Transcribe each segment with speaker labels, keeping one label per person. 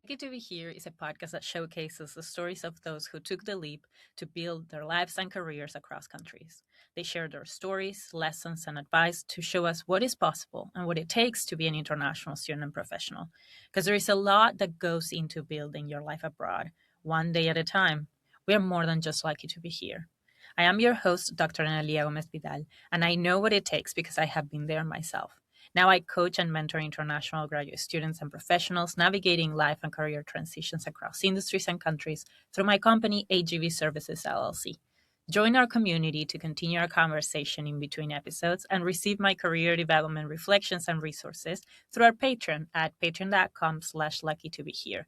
Speaker 1: Lucky to Be Here is a podcast that showcases the stories of those who took the leap to build their lives and careers across countries. They share their stories, lessons, and advice to show us what is possible and what it takes to be an international student and professional. Because there is a lot that goes into building your life abroad, one day at a time. We are more than just lucky to be here. I am your host, Dr. Analia Gomez Vidal, and I know what it takes because I have been there myself. Now I coach and mentor international graduate students and professionals navigating life and career transitions across industries and countries through my company, AGV Services LLC. Join our community to continue our conversation in between episodes and receive my career development reflections and resources through our Patreon at patreon.com/lucky to be here.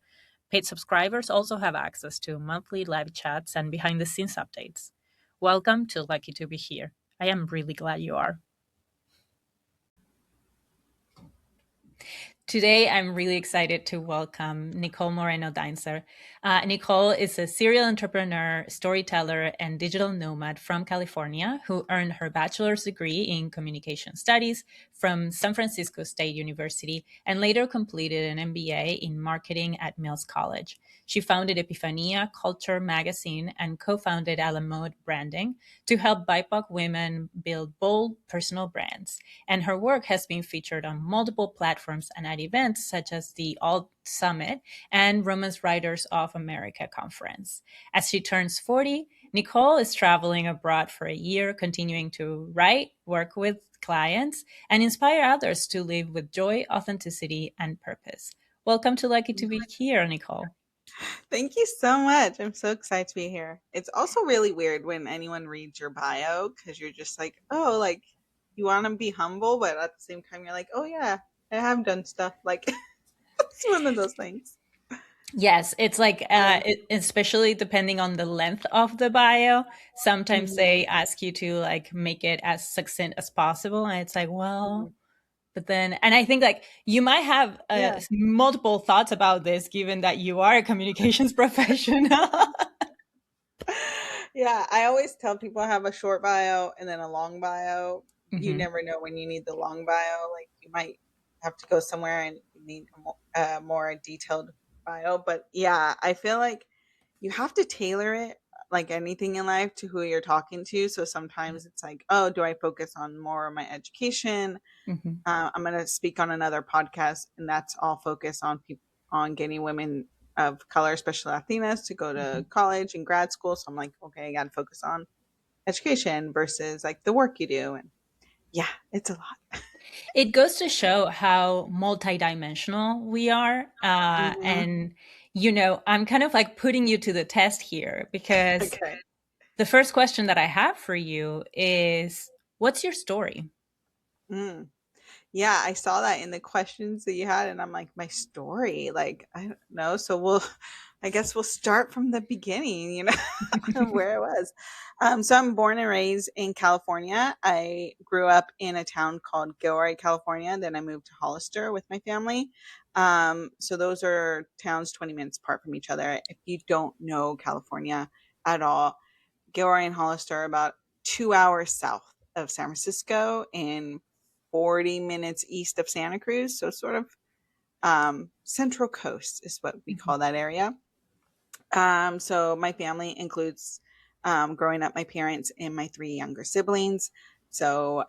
Speaker 1: Paid subscribers also have access to monthly live chats and behind the scenes updates. Welcome to Lucky to be here. I am really glad you are. Today, I'm really excited to welcome Nicole Moreno-Deinzer. Nicole is a serial entrepreneur, storyteller, and digital nomad from California who earned her bachelor's degree in communication studies from San Francisco State University and later completed an MBA in marketing at Mills College. She founded Epifania Culture Magazine and co-founded Mode Branding to help BIPOC women build bold personal brands. And her work has been featured on multiple platforms and at events such as the Alt Summit and Romance Writers of America conference. As she turns 40, Nicole is traveling abroad for a year, continuing to write, work with clients, and inspire others to live with joy, authenticity, and purpose. Welcome to Lucky to Be Here, Nicole.
Speaker 2: Thank you so much. I'm so excited to be here. It's also really weird when anyone reads your bio because you're just like, oh, like you want to be humble, but at the same time, you're like, oh, yeah, I have done stuff. Like, it's one of those things.
Speaker 1: Yes, it's like, especially depending on the length of the bio, sometimes
Speaker 2: Mhm,
Speaker 1: they ask you to like make it as succinct as possible. And it's like,
Speaker 2: mhm.
Speaker 1: well, but then, and I think like you might have
Speaker 2: Yeah.
Speaker 1: multiple thoughts about this, given that you are a communications professional.
Speaker 2: Yeah. I always tell people I have a short bio and then a long bio. You
Speaker 1: Hmm.
Speaker 2: never know when you need the long bio. Like, you might have to go somewhere and you need a more detailed bio. But yeah, I feel like you have to tailor it like anything in life to who you're talking to. So sometimes it's like, oh, do I focus on more of my education?
Speaker 1: Hmm.
Speaker 2: I'm going to speak on another podcast, and that's all focused on people on getting women of color, especially Latinas, to go
Speaker 1: Hmm.
Speaker 2: to college and grad school. So I'm like, okay, I got to focus on education versus like the work you do, and yeah, it's a lot.
Speaker 1: It goes to show how multidimensional we are.
Speaker 2: Mhm.
Speaker 1: And, I'm kind of like putting you to the test here because
Speaker 2: Okay.
Speaker 1: the first question that I have for you is, what's your story?
Speaker 2: Mm. Yeah, I saw that in the questions that you had, and I'm like, my story, like, I don't know. So I guess we'll start from the beginning, of where I was. So I'm born and raised in California. I grew up in a town called Gilroy, California. Then I moved to Hollister with my family. So those are towns 20 minutes apart from each other. If you don't know California at all, Gilroy and Hollister are about 2 hours south of San Francisco and 40 minutes east of Santa Cruz. So sort of Central Coast is what we
Speaker 1: Mhm.
Speaker 2: call that area. So my family includes growing up my parents and my three younger siblings. So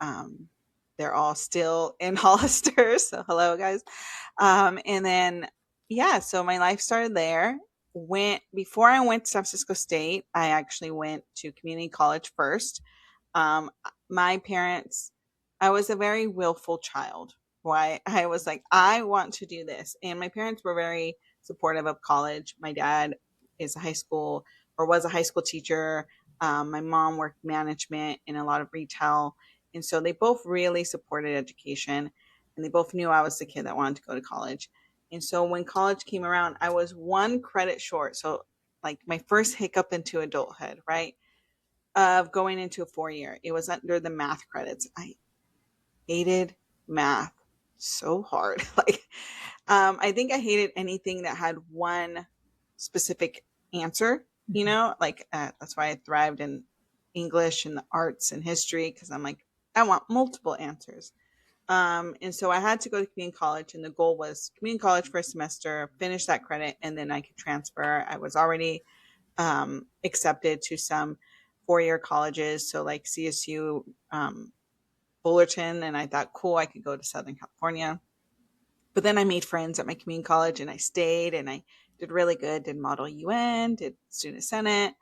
Speaker 2: they're all still in Hollister. So hello, guys. And then yeah, so my life started there. Went before I went to San Francisco State, I actually went to community college first. Um, my parents, I was a very willful child. Why I was like, I want to do this, and my parents were very supportive of college. My dad is a high school or was a high school teacher. My mom worked management in a lot of retail, and so they both really supported education, and they both knew I was the kid that wanted to go to college. And so when college came around, I was one credit short. So like my first hiccup into adulthood, right? Of going into a 4 year. It was under the math credits. I hated math so hard. Like, I think I hated anything that had one specific answer,
Speaker 1: Mhm.
Speaker 2: like that's why I thrived in English and the arts and history because I'm like, I want multiple answers. And so I had to go to community college, and the goal was community college for a semester, finish that credit, and then I could transfer. I was already accepted to some 4-year colleges, so like CSU, Fullerton, and I thought, cool, I could go to Southern California. But then I made friends at my community college, and I stayed, and I did really good. Did Model UN, did Student Senate,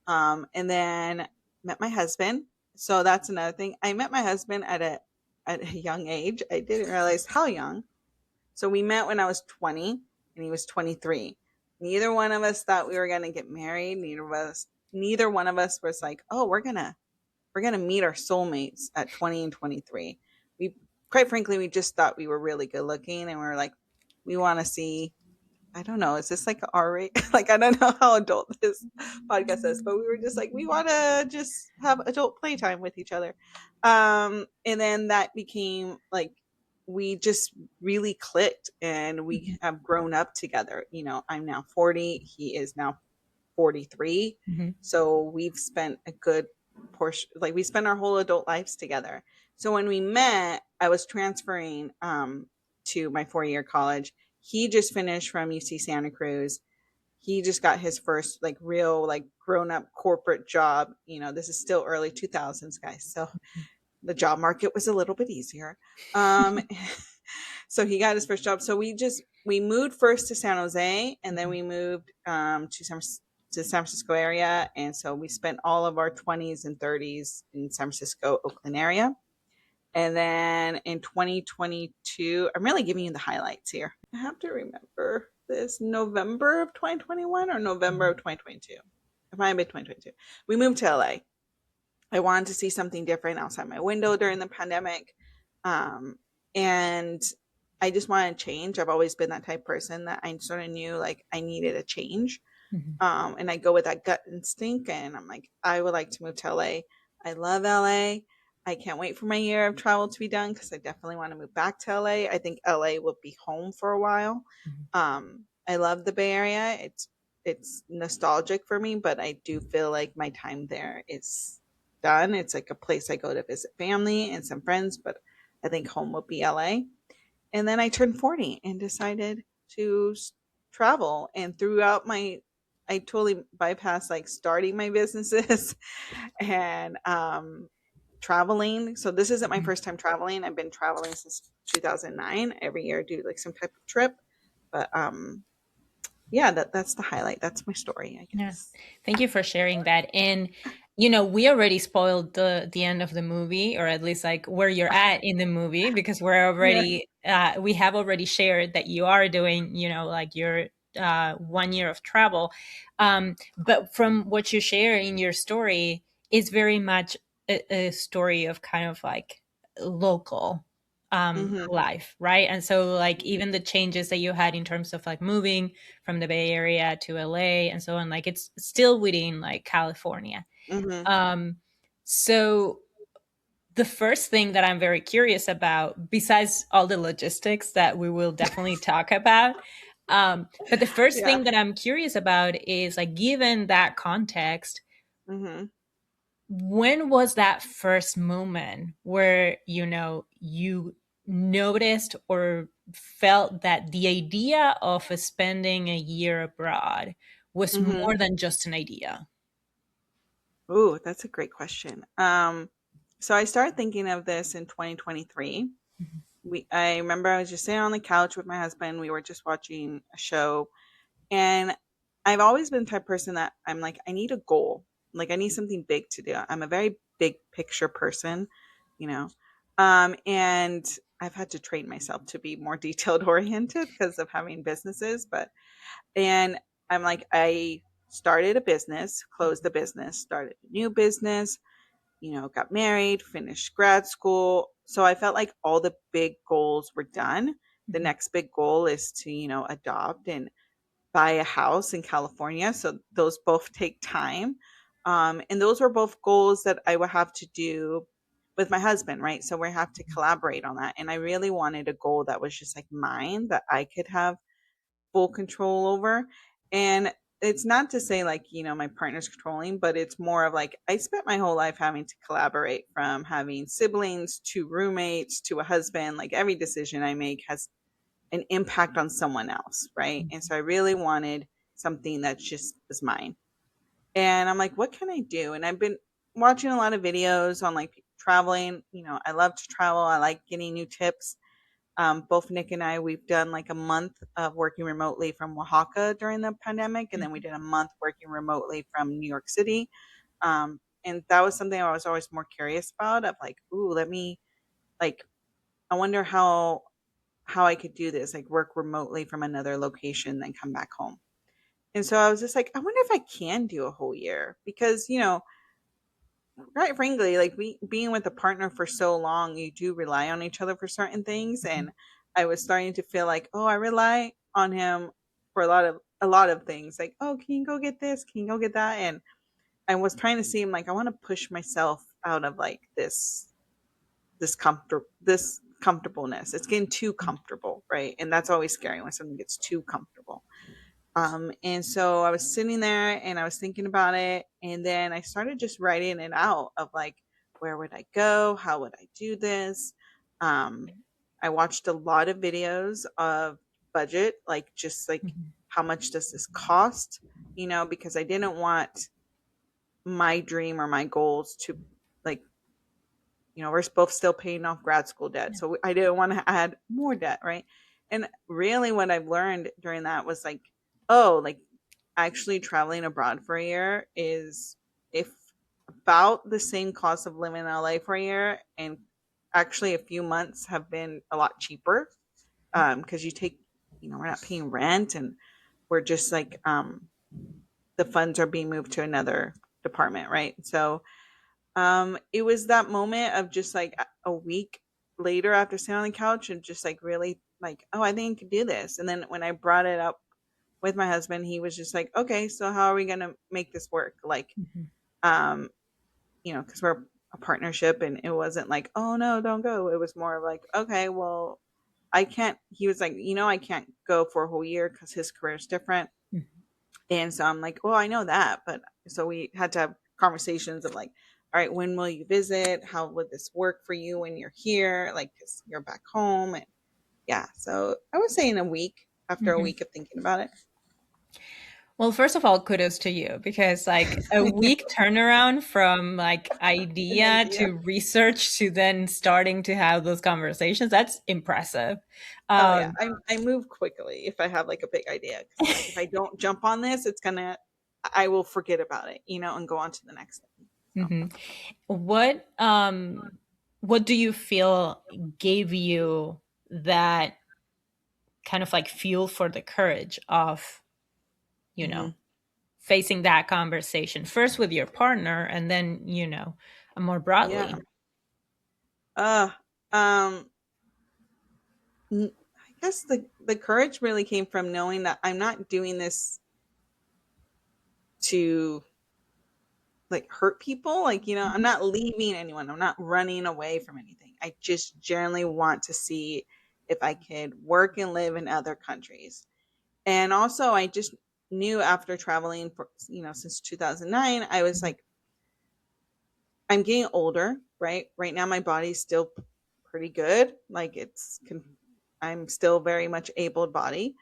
Speaker 2: and then met my husband. So that's another thing. I met my husband at a young age. I didn't realize how young. So we met when I was 20 and he was 23. Neither one of us thought we were going to get married. Neither one of us was like, "Oh, we're going to meet our soulmates at 20 and 23." We quite frankly, we just thought we were really good looking, and we were like, we want to see, I don't know, is this like R rate? Like, I don't know how adult this podcast is, but we were just like, we want to just have adult playtime with each other. And then that became like, we just really clicked, and we have grown up together. I'm now 40. He is now 43.
Speaker 1: Mhm.
Speaker 2: So we've spent a good portion, like we spent our whole adult lives together. So when we met, I was transferring to my 4-year college. He just finished from UC Santa Cruz. He just got his first like real like grown up corporate job. This is still early 2000s, guys. So the job market was a little bit easier. So he got his first job. So we moved first to San Jose, and then we moved to San Francisco area. And so we spent all of our 20s and 30s in San Francisco, Oakland area. And then in 2022, I'm really giving you the highlights here. I have to remember this, November of 2021 or November of 2022. It might have been 2022. We moved to LA. I wanted to see something different outside my window during the pandemic. And I just wanted to change. I've always been that type of person that I sort of knew like I needed a change.
Speaker 1: Mhm.
Speaker 2: And I go with that gut instinct, and I'm like, I would like to move to LA. I love LA. I can't wait for my year of travel to be done, because I definitely want to move back to LA. I think LA will be home for a while.
Speaker 1: Mhm.
Speaker 2: I love the Bay Area. It's nostalgic for me, but I do feel like my time there is done. It's like a place I go to visit family and some friends, but I think home will be LA. And then I turned 40 and decided to travel. And throughout I totally bypassed like starting my businesses and traveling. So this isn't my
Speaker 1: Mhm.
Speaker 2: first time traveling. I've been traveling since 2009. Every year I do like some type of trip. But yeah, that's the highlight. That's my story, I
Speaker 1: Yeah.
Speaker 2: guess.
Speaker 1: Thank you for sharing that. And we already spoiled the end of the movie, or at least like where you're at in the movie, because
Speaker 2: Yeah.
Speaker 1: we have already shared that you are doing, like your 1 year of travel. But from what you share in your story, it's very much a story of kind of like local
Speaker 2: Hmm.
Speaker 1: life, right? And so like even the changes that you had in terms of like moving from the Bay Area to LA and so on, like it's still within like California.
Speaker 2: Hmm.
Speaker 1: Um, so the first thing that I'm very curious about, besides all the logistics that we will definitely talk about, but the first
Speaker 2: Yeah.
Speaker 1: thing that I'm curious about is like, given that context,
Speaker 2: Hmm.
Speaker 1: when was that first moment where you noticed or felt that the idea of spending a year abroad was
Speaker 2: Hmm.
Speaker 1: more than just an idea?
Speaker 2: Ooh, that's a great question. So I started thinking of this in 2023.
Speaker 1: Mhm.
Speaker 2: I remember I was just sitting on the couch with my husband. We were just watching a show, and I've always been the type of person that I'm like, I need a goal. Like I need something big to do. I'm a very big picture person, you know. And I've had to train myself to be more detailed oriented because of having businesses, but and I'm like, I started a business, closed the business, started a new business, got married, finished grad school. So I felt like all the big goals were done. The
Speaker 1: Mhm.
Speaker 2: next big goal is to, adopt and buy a house in California. So those both take time. And those were both goals that I would have to do with my husband, right? So we have to collaborate on that. And I really wanted a goal that was just like mine, that I could have full control over. And it's not to say like, my partner's controlling, but it's more of like I spent my whole life having to collaborate, from having siblings to roommates to a husband. Like every decision I make has an impact on someone else, right? And so I really wanted something that just was mine. And I'm like, what can I do? And I've been watching a lot of videos on like traveling. I love to travel. I like getting new tips. Both Nick and I, we've done like a month of working remotely from Oaxaca during the pandemic, and then we did a month working remotely from New York City. And that was something I was always more curious about. Of like, ooh, let me like, I wonder how I could do this, like work remotely from another location, then come back home. And so I was just like, I wonder if I can do a whole year, because right, frankly, like being with a partner for so long, you do rely on each other for certain things. And I was starting to feel like, oh, I rely on him for a lot of things. Like, oh, can you go get this? Can you go get that? And I was trying to seem like I want to push myself out of like this comfortableness. It's getting too comfortable, right? And that's always scary when something gets too comfortable. And so I was sitting there and I was thinking about it. And then I started just writing it out of like, where would I go? How would I do this? Um, I watched a lot of videos of budget, like just like how much does this cost? Because I didn't want my dream or my goals to like, we're both still paying off grad school debt. So I didn't want to add more debt, right? And really what I've learned during that was like, oh, like actually traveling abroad for a year is if about the same cost of living in LA for a year, and actually a few months have been a lot cheaper, because we're not paying rent, and we're just like the funds are being moved to another department, right? So it was that moment of just like a week later after sitting on the couch and just like really like, oh, I think I could do this. And then when I brought it up with my husband, he was just like, okay, so how are we gonna make this work? Like, um, because we're a partnership, and it wasn't like, oh no, don't go. It was more of like, okay, well, I can't. He was like, I can't go for a whole year because his career is different. And so I'm like, well, I know that, but so we had to have conversations of like, all right, when will you visit? How would this work for you when you're here? Like, because you're back home, and yeah. So I would say in a week, after a week of thinking about it.
Speaker 1: Well, first of all, kudos to you, because like a week turnaround from like
Speaker 2: An
Speaker 1: idea
Speaker 2: idea.
Speaker 1: to research to then starting to have those conversations, that's impressive.
Speaker 2: Oh yeah,
Speaker 1: Um,
Speaker 2: I move quickly if I have like a big idea, because I'm like, if I don't jump on this, I will forget about it, and go on to the next thing. So.
Speaker 1: mhm. What do you feel gave you that kind of like fuel for the courage of, you know,
Speaker 2: Hmm.
Speaker 1: facing that conversation first with your partner and then, more
Speaker 2: Yeah.
Speaker 1: broadly?
Speaker 2: Uh, um, I guess the courage really came from knowing that I'm not doing this to like hurt people. Like, I'm not leaving anyone. I'm not running away from anything. I just generally want to see if I could work and live in other countries. And also I just knew after traveling for, since 2009, I was like, I'm getting older, right? Right now, my body's still pretty good. Like I'm still very much able body.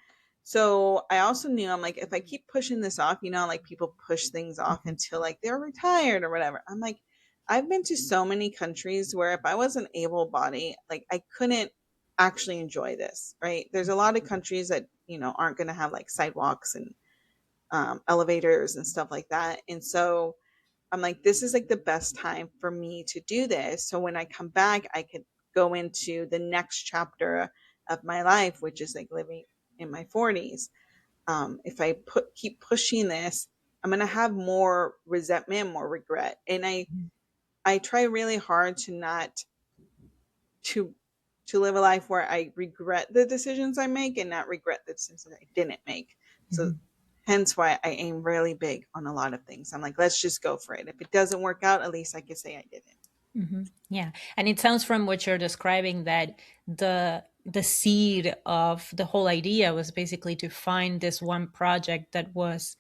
Speaker 2: So I also knew I'm like, if I keep pushing this off, like people push things off until like they're retired or whatever. I'm like, I've been to so many countries where if I wasn't able body, like I couldn't actually enjoy this, right? There's a lot of countries that, aren't going to have like sidewalks and elevators and stuff like that. And so I'm like, this is like the best time for me to do this. So when I come back, I could go into the next chapter of my life, which is like living in my 40s. If I keep pushing this, I'm gonna have more resentment, more regret, and I try really hard to not to to live a life where I regret the decisions I make and not regret the decisions I didn't make. So
Speaker 1: Mhm.
Speaker 2: hence why I aim really big on a lot of things. I'm like, let's just go for it. If it doesn't work out, at least I can say I did it.
Speaker 1: Yeah, and it sounds from what you're describing that the seed of the whole idea was basically to find this one project that was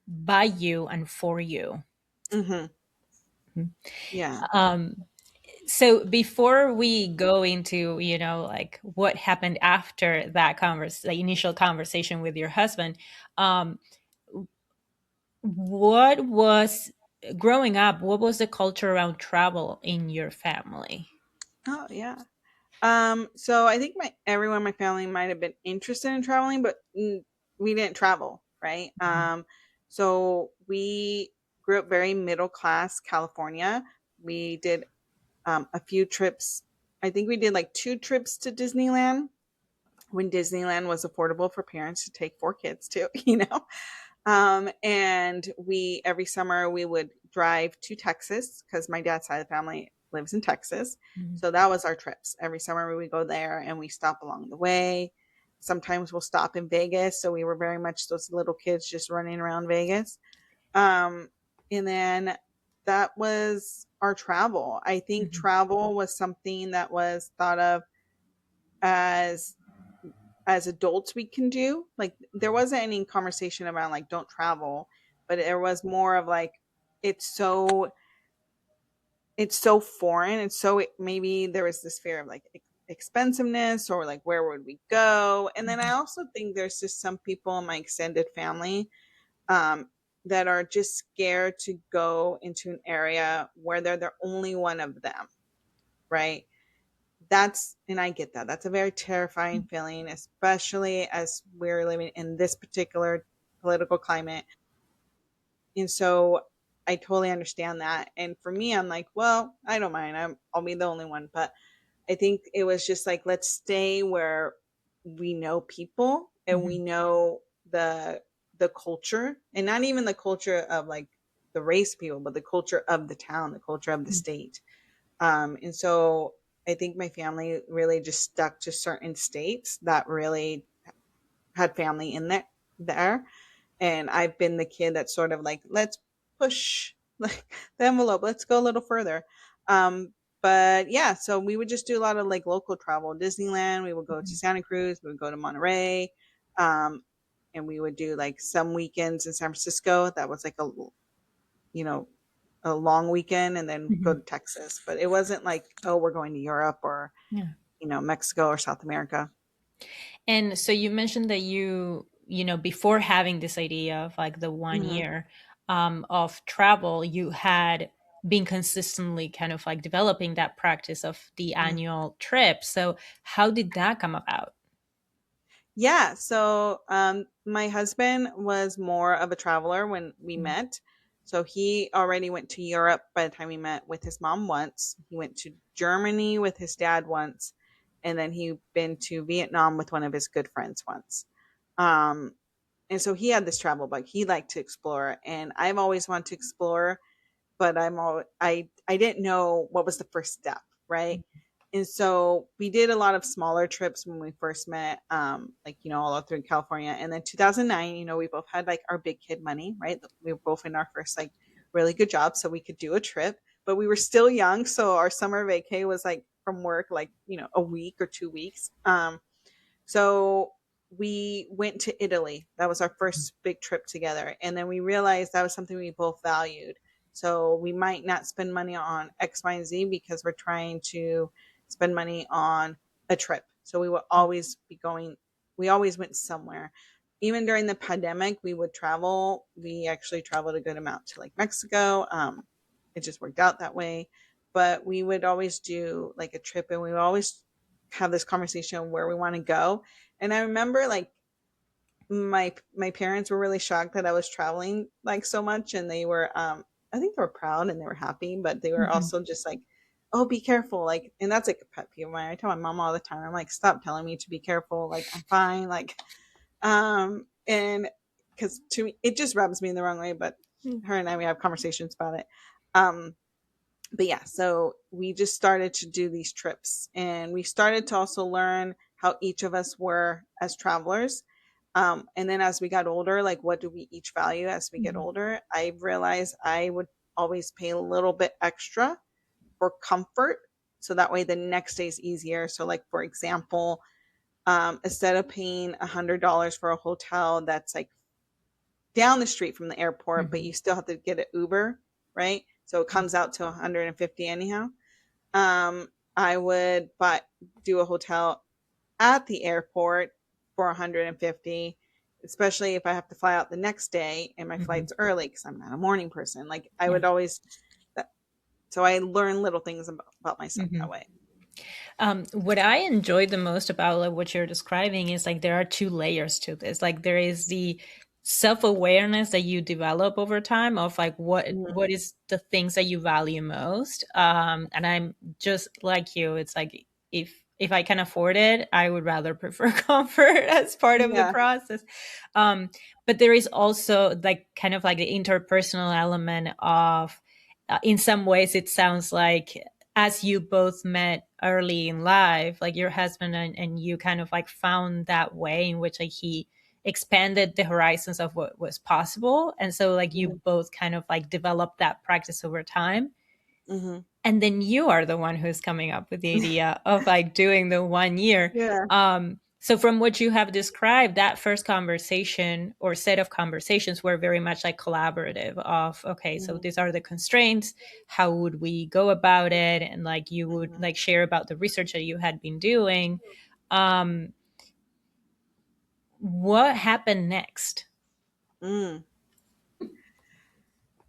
Speaker 1: by you and for you.
Speaker 2: Hmm. Yeah.
Speaker 1: Um, so before we go into, like what happened after that the initial conversation with your husband, um, what was growing up? What was the culture around travel in your family?
Speaker 2: Oh, yeah. So I think my everyone in my family might have been interested in traveling, but we didn't travel, right? So we grew up very middle class California. We did a few trips. I think we did like 2 trips to Disneyland when Disneyland was affordable for parents to take 4 kids to, and we every summer we would drive to Texas because my dad's side of the family lives in Texas.
Speaker 1: Mhm.
Speaker 2: So that was our trips. Every summer we would go there and we stop along the way. Sometimes we'll stop in Vegas. So we were very much those little kids just running around Vegas. Um, and then that was our travel. I think
Speaker 1: Mhm.
Speaker 2: travel was something that was thought of as adults we can do. Like there wasn't any conversation around like don't travel, but there was more of like it's so it's so foreign. It's so maybe there was this fear of like expensiveness or like where would we go? And then I also think there's just some people in my extended family um that are just scared to go into an area where they're the only one of them, right? That's and I get that. That's a very terrifying feeling, especially as we're living in this particular political climate. And so I totally understand that. And for me, I'm like, well, I don't mind. I'll be the only one. But I think it was just like, let's stay where we know people and we
Speaker 1: Mhm.
Speaker 2: know the culture, and not even the culture of like the race people, but the culture of the town, the culture of the state. And so I think my family really just stuck to certain states that really had family in there. And I've been the kid that's sort of like, let's push like the envelope, let's go a little further. But yeah, so we would just do a lot of like local travel. Disneyland, we would go to Santa Cruz, we would go to Monterey, um, and we would do like some weekends in San Francisco. That was like you know, a long weekend, and then go to
Speaker 1: Mhm.
Speaker 2: Texas. But it wasn't like, oh, we're going to Europe or,
Speaker 1: Yeah.
Speaker 2: Mexico or South America.
Speaker 1: And so you mentioned that before having this idea of like the one
Speaker 2: Hmm.
Speaker 1: year of travel, you had been consistently kind of like developing that practice of the annual trip. So how did that come about?
Speaker 2: Yeah. So my husband was more of a traveler when we
Speaker 1: Mhm.
Speaker 2: met. So he already went to Europe by the time we met with his mom once. He went to Germany with his dad once. And then he been to Vietnam with one of his good friends once. Um, and so he had this travel bug. He liked to explore. And I've always wanted to explore, but I didn't know what was the first step, right? And so we did a lot of smaller trips when we first met, like all through California. And then 2009, we both had like our big kid money, right? We were both in our first like really good job, so we could do a trip. But we were still young, so our summer vacay was like from work, like a week or 2 weeks. So we went to Italy. That was our first big trip together. And then we realized that was something we both valued. So we might not spend money on X, Y, and Z because we're trying to spend money on a trip. So we would always be going, we always went somewhere. Even during the pandemic, we would travel. We actually traveled a good amount to like Mexico. It just worked out that way. But we would always do like a trip, and we would always have this conversation where we want to go. And I remember like my parents were really shocked that I was traveling like so much, and they were I think they were proud and they were happy, but they were
Speaker 1: Mhm.
Speaker 2: also just like, oh, be careful. Like, and that's like a pet peeve of mine. I tell my mom all the time, I'm like, stop telling me to be careful. Like, I'm fine. Like, and because to me it just rubs me the wrong way, but her and I, we have conversations about it. Um, but yeah, so we just started to do these trips, and we started to also learn how each of us were as travelers. And then as we got older, like what do we each value as we get
Speaker 1: Mhm.
Speaker 2: older? I realized I would always pay a little bit extra for comfort. So that way the next day is easier. So, like, for example, instead of paying $100 for a hotel that's like down the street from the airport, but
Speaker 1: Mhm.
Speaker 2: you still have to get an Uber, right? So it comes out to 150 anyhow. I would do a hotel at the airport for 150, especially if I have to fly out the next day and my
Speaker 1: Mhm.
Speaker 2: flight's early because I'm not a morning person. Like I
Speaker 1: Yeah.
Speaker 2: would always, so I learn little things about myself that
Speaker 1: Mhm.
Speaker 2: way.
Speaker 1: What I enjoyed the most about like, what you're describing is like there are two layers to this. Like there is the self-awareness that you develop over time of like
Speaker 2: Mm-hmm.
Speaker 1: what is the things that you value most. And I'm just like you. It's like if I can afford it, I would rather prefer comfort as part of the
Speaker 2: Yeah.
Speaker 1: process. Um, but there is also like kind of like the interpersonal element of in some ways it sounds like as you both met early in life, like your husband and you kind of like found that way in which like he expanded the horizons of what was possible. And so like you both kind of like developed that practice over time.
Speaker 2: Mm-hmm.
Speaker 1: And then you are the one who's coming up with the idea of like doing the 1 year.
Speaker 2: Yeah.
Speaker 1: So from what you have described, that first conversation or set of conversations were very much like collaborative of, okay, so
Speaker 2: Mm-hmm.
Speaker 1: these are the constraints. How would we go about it? And like you would
Speaker 2: Mm-hmm.
Speaker 1: like share about the research that you had been doing. Um, what happened next?
Speaker 2: Mm.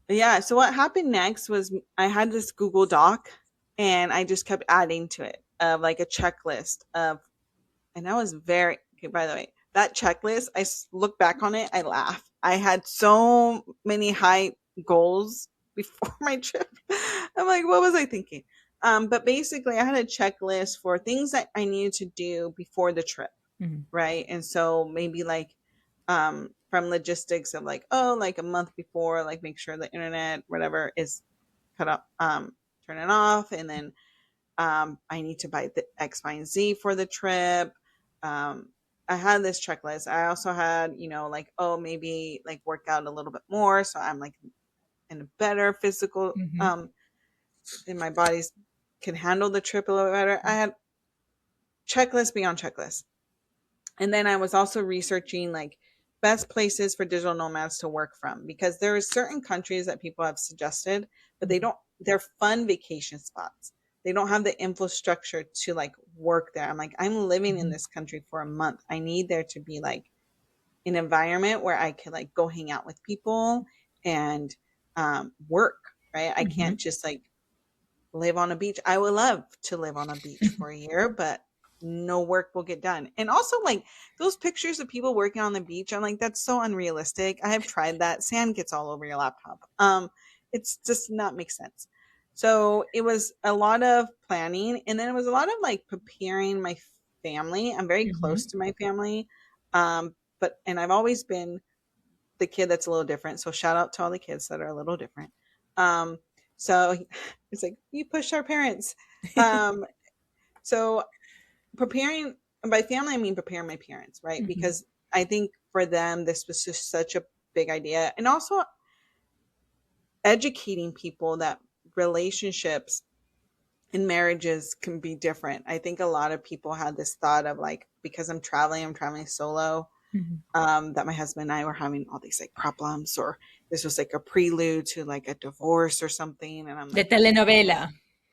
Speaker 2: Yeah. So what happened next was I had this Google Doc and I just kept adding to it of like a checklist of, and I was very, okay, by the way, that checklist, look back on it, I laugh. I had so many high goals before my trip. I'm like, what was I thinking? But basically, I had a checklist for things that I needed to do before the trip,
Speaker 1: Mhm.
Speaker 2: right? And so maybe like from logistics of like, oh, like a month before, like make sure the internet, whatever, is cut up, turn it off, and then I need to buy the X, Y, and Z for the trip. Um, I had this checklist. I also had, like, oh, maybe like work out a little bit more. So I'm like in a better physical,
Speaker 1: Mhm.
Speaker 2: and my body's can handle the trip a little bit better. I had checklist beyond checklist. And then I was also researching like best places for digital nomads to work from because there are certain countries that people have suggested, but
Speaker 1: Mhm.
Speaker 2: they're fun vacation spots. They don't have the infrastructure to like work there. I'm like, I'm living in
Speaker 1: Mhm.
Speaker 2: this country for a month. I need there to be like an environment where I can like go hang out with people and work, right? I can't
Speaker 1: Mhm.
Speaker 2: just like live on a beach. I would love to live on a beach for a year, but no work will get done. And also, like those pictures of people working on the beach, I'm like, that's so unrealistic. I have tried that. Sand gets all over your laptop. It's just not make sense. So it was a lot of planning, and then it was a lot of like preparing my family. I'm very close
Speaker 1: Mhm.
Speaker 2: to my family, but and I've always been the kid that's a little different. So shout out to all the kids that are a little different. Um, so it's like you push our parents. Um, so preparing by family, I mean preparing my parents, right?
Speaker 1: Mhm.
Speaker 2: Because I think for them this was just such a big idea, and also educating people that relationships and marriages can be different. I think a lot of people had this thought of like because I'm traveling solo,
Speaker 1: Mhm.
Speaker 2: that my husband and I were having all these like problems, or this was like a prelude to like a divorce or something. And I'm
Speaker 1: De
Speaker 2: like,
Speaker 1: telenovela.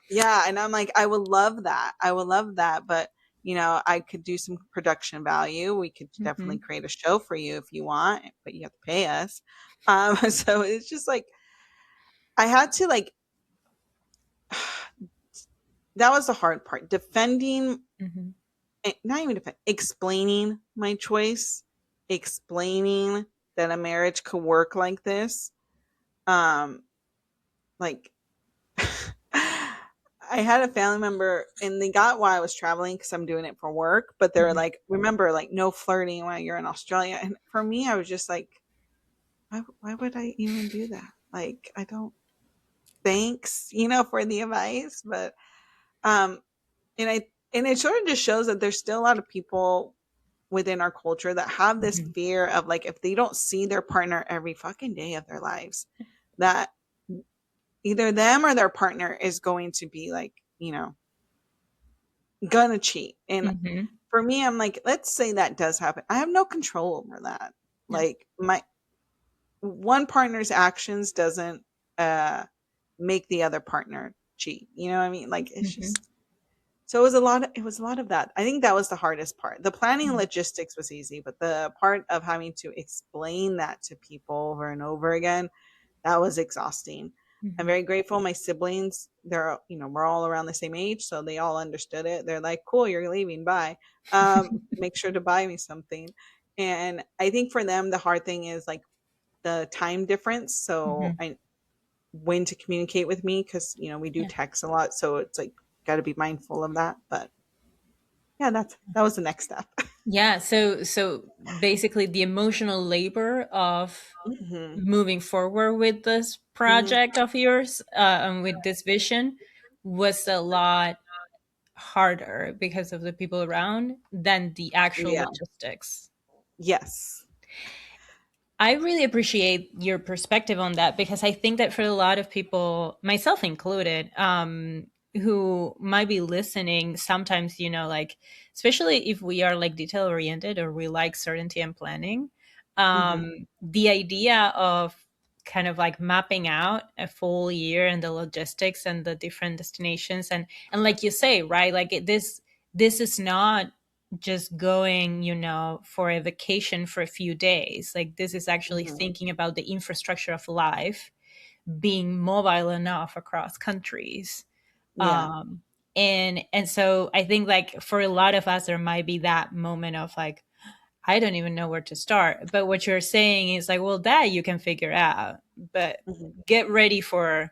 Speaker 2: yeah. And I'm like, I would love that. I would love that. But, I could do some production value. We could definitely
Speaker 1: Mhm.
Speaker 2: create a show for you if you want, but you have to pay us. So it's just like, I had to like, that was the hard part. Defending,
Speaker 1: Mhm.
Speaker 2: not even defend, explaining my choice, explaining that a marriage could work like this. Um, like I had a family member and they got why I was traveling because I'm doing it for work, but they were
Speaker 1: Mhm.
Speaker 2: like, remember, like, no flirting while you're in Australia. And for me, I was just like, why would I even do that? Like, I don't, thanks, for the advice. But, um, and it sort of just shows that there's still a lot of people within our culture that have this
Speaker 1: Mhm.
Speaker 2: fear of like, if they don't see their partner every fucking day of their lives, that either them or their partner is going to be like, gonna cheat. And
Speaker 1: Mhm.
Speaker 2: for me, I'm like, let's say that does happen. I have no control over that.
Speaker 1: Yeah.
Speaker 2: Like one partner's actions doesn't uh make the other partner cheat. You know what I mean? Like it's
Speaker 1: Hmm.
Speaker 2: just so it was a lot of that. I think that was the hardest part. The planning and logistics was easy, but the part of having to explain that to people over and over again, that was exhausting. I'm
Speaker 1: Hmm.
Speaker 2: very grateful my siblings, they're, we're all around the same age, so they all understood it. They're like, "Cool, you're leaving, bye. Make sure to buy me something." And I think for them the hard thing is like the time difference. So
Speaker 1: Hmm.
Speaker 2: I when to communicate with me because we do
Speaker 1: Yeah.
Speaker 2: text a lot, so it's like got to be mindful of that. But yeah, that was the next step.
Speaker 1: Yeah. So basically, the emotional labor of
Speaker 2: Hmm.
Speaker 1: moving forward with this
Speaker 2: Hmm.
Speaker 1: project of yours, and with this vision was a lot harder because of the people around than the actual
Speaker 2: Yeah.
Speaker 1: logistics.
Speaker 2: Yes.
Speaker 1: I really appreciate your perspective on that because I think that for a lot of people, myself included, who might be listening, sometimes, like, especially if we are like detail oriented or we like certainty and planning,
Speaker 2: Hmm.
Speaker 1: the idea of kind of like mapping out a full year and the logistics and the different destinations and like you say, right, like this is not just going, for a vacation for a few days. Like this is actually
Speaker 2: Hmm.
Speaker 1: thinking about the infrastructure of life being mobile enough across countries.
Speaker 2: Yeah.
Speaker 1: Um, and so I think like for a lot of us, there might be that moment of like, I don't even know where to start. But what you're saying is like, well, that you can figure out, but
Speaker 2: Hmm.
Speaker 1: get ready for,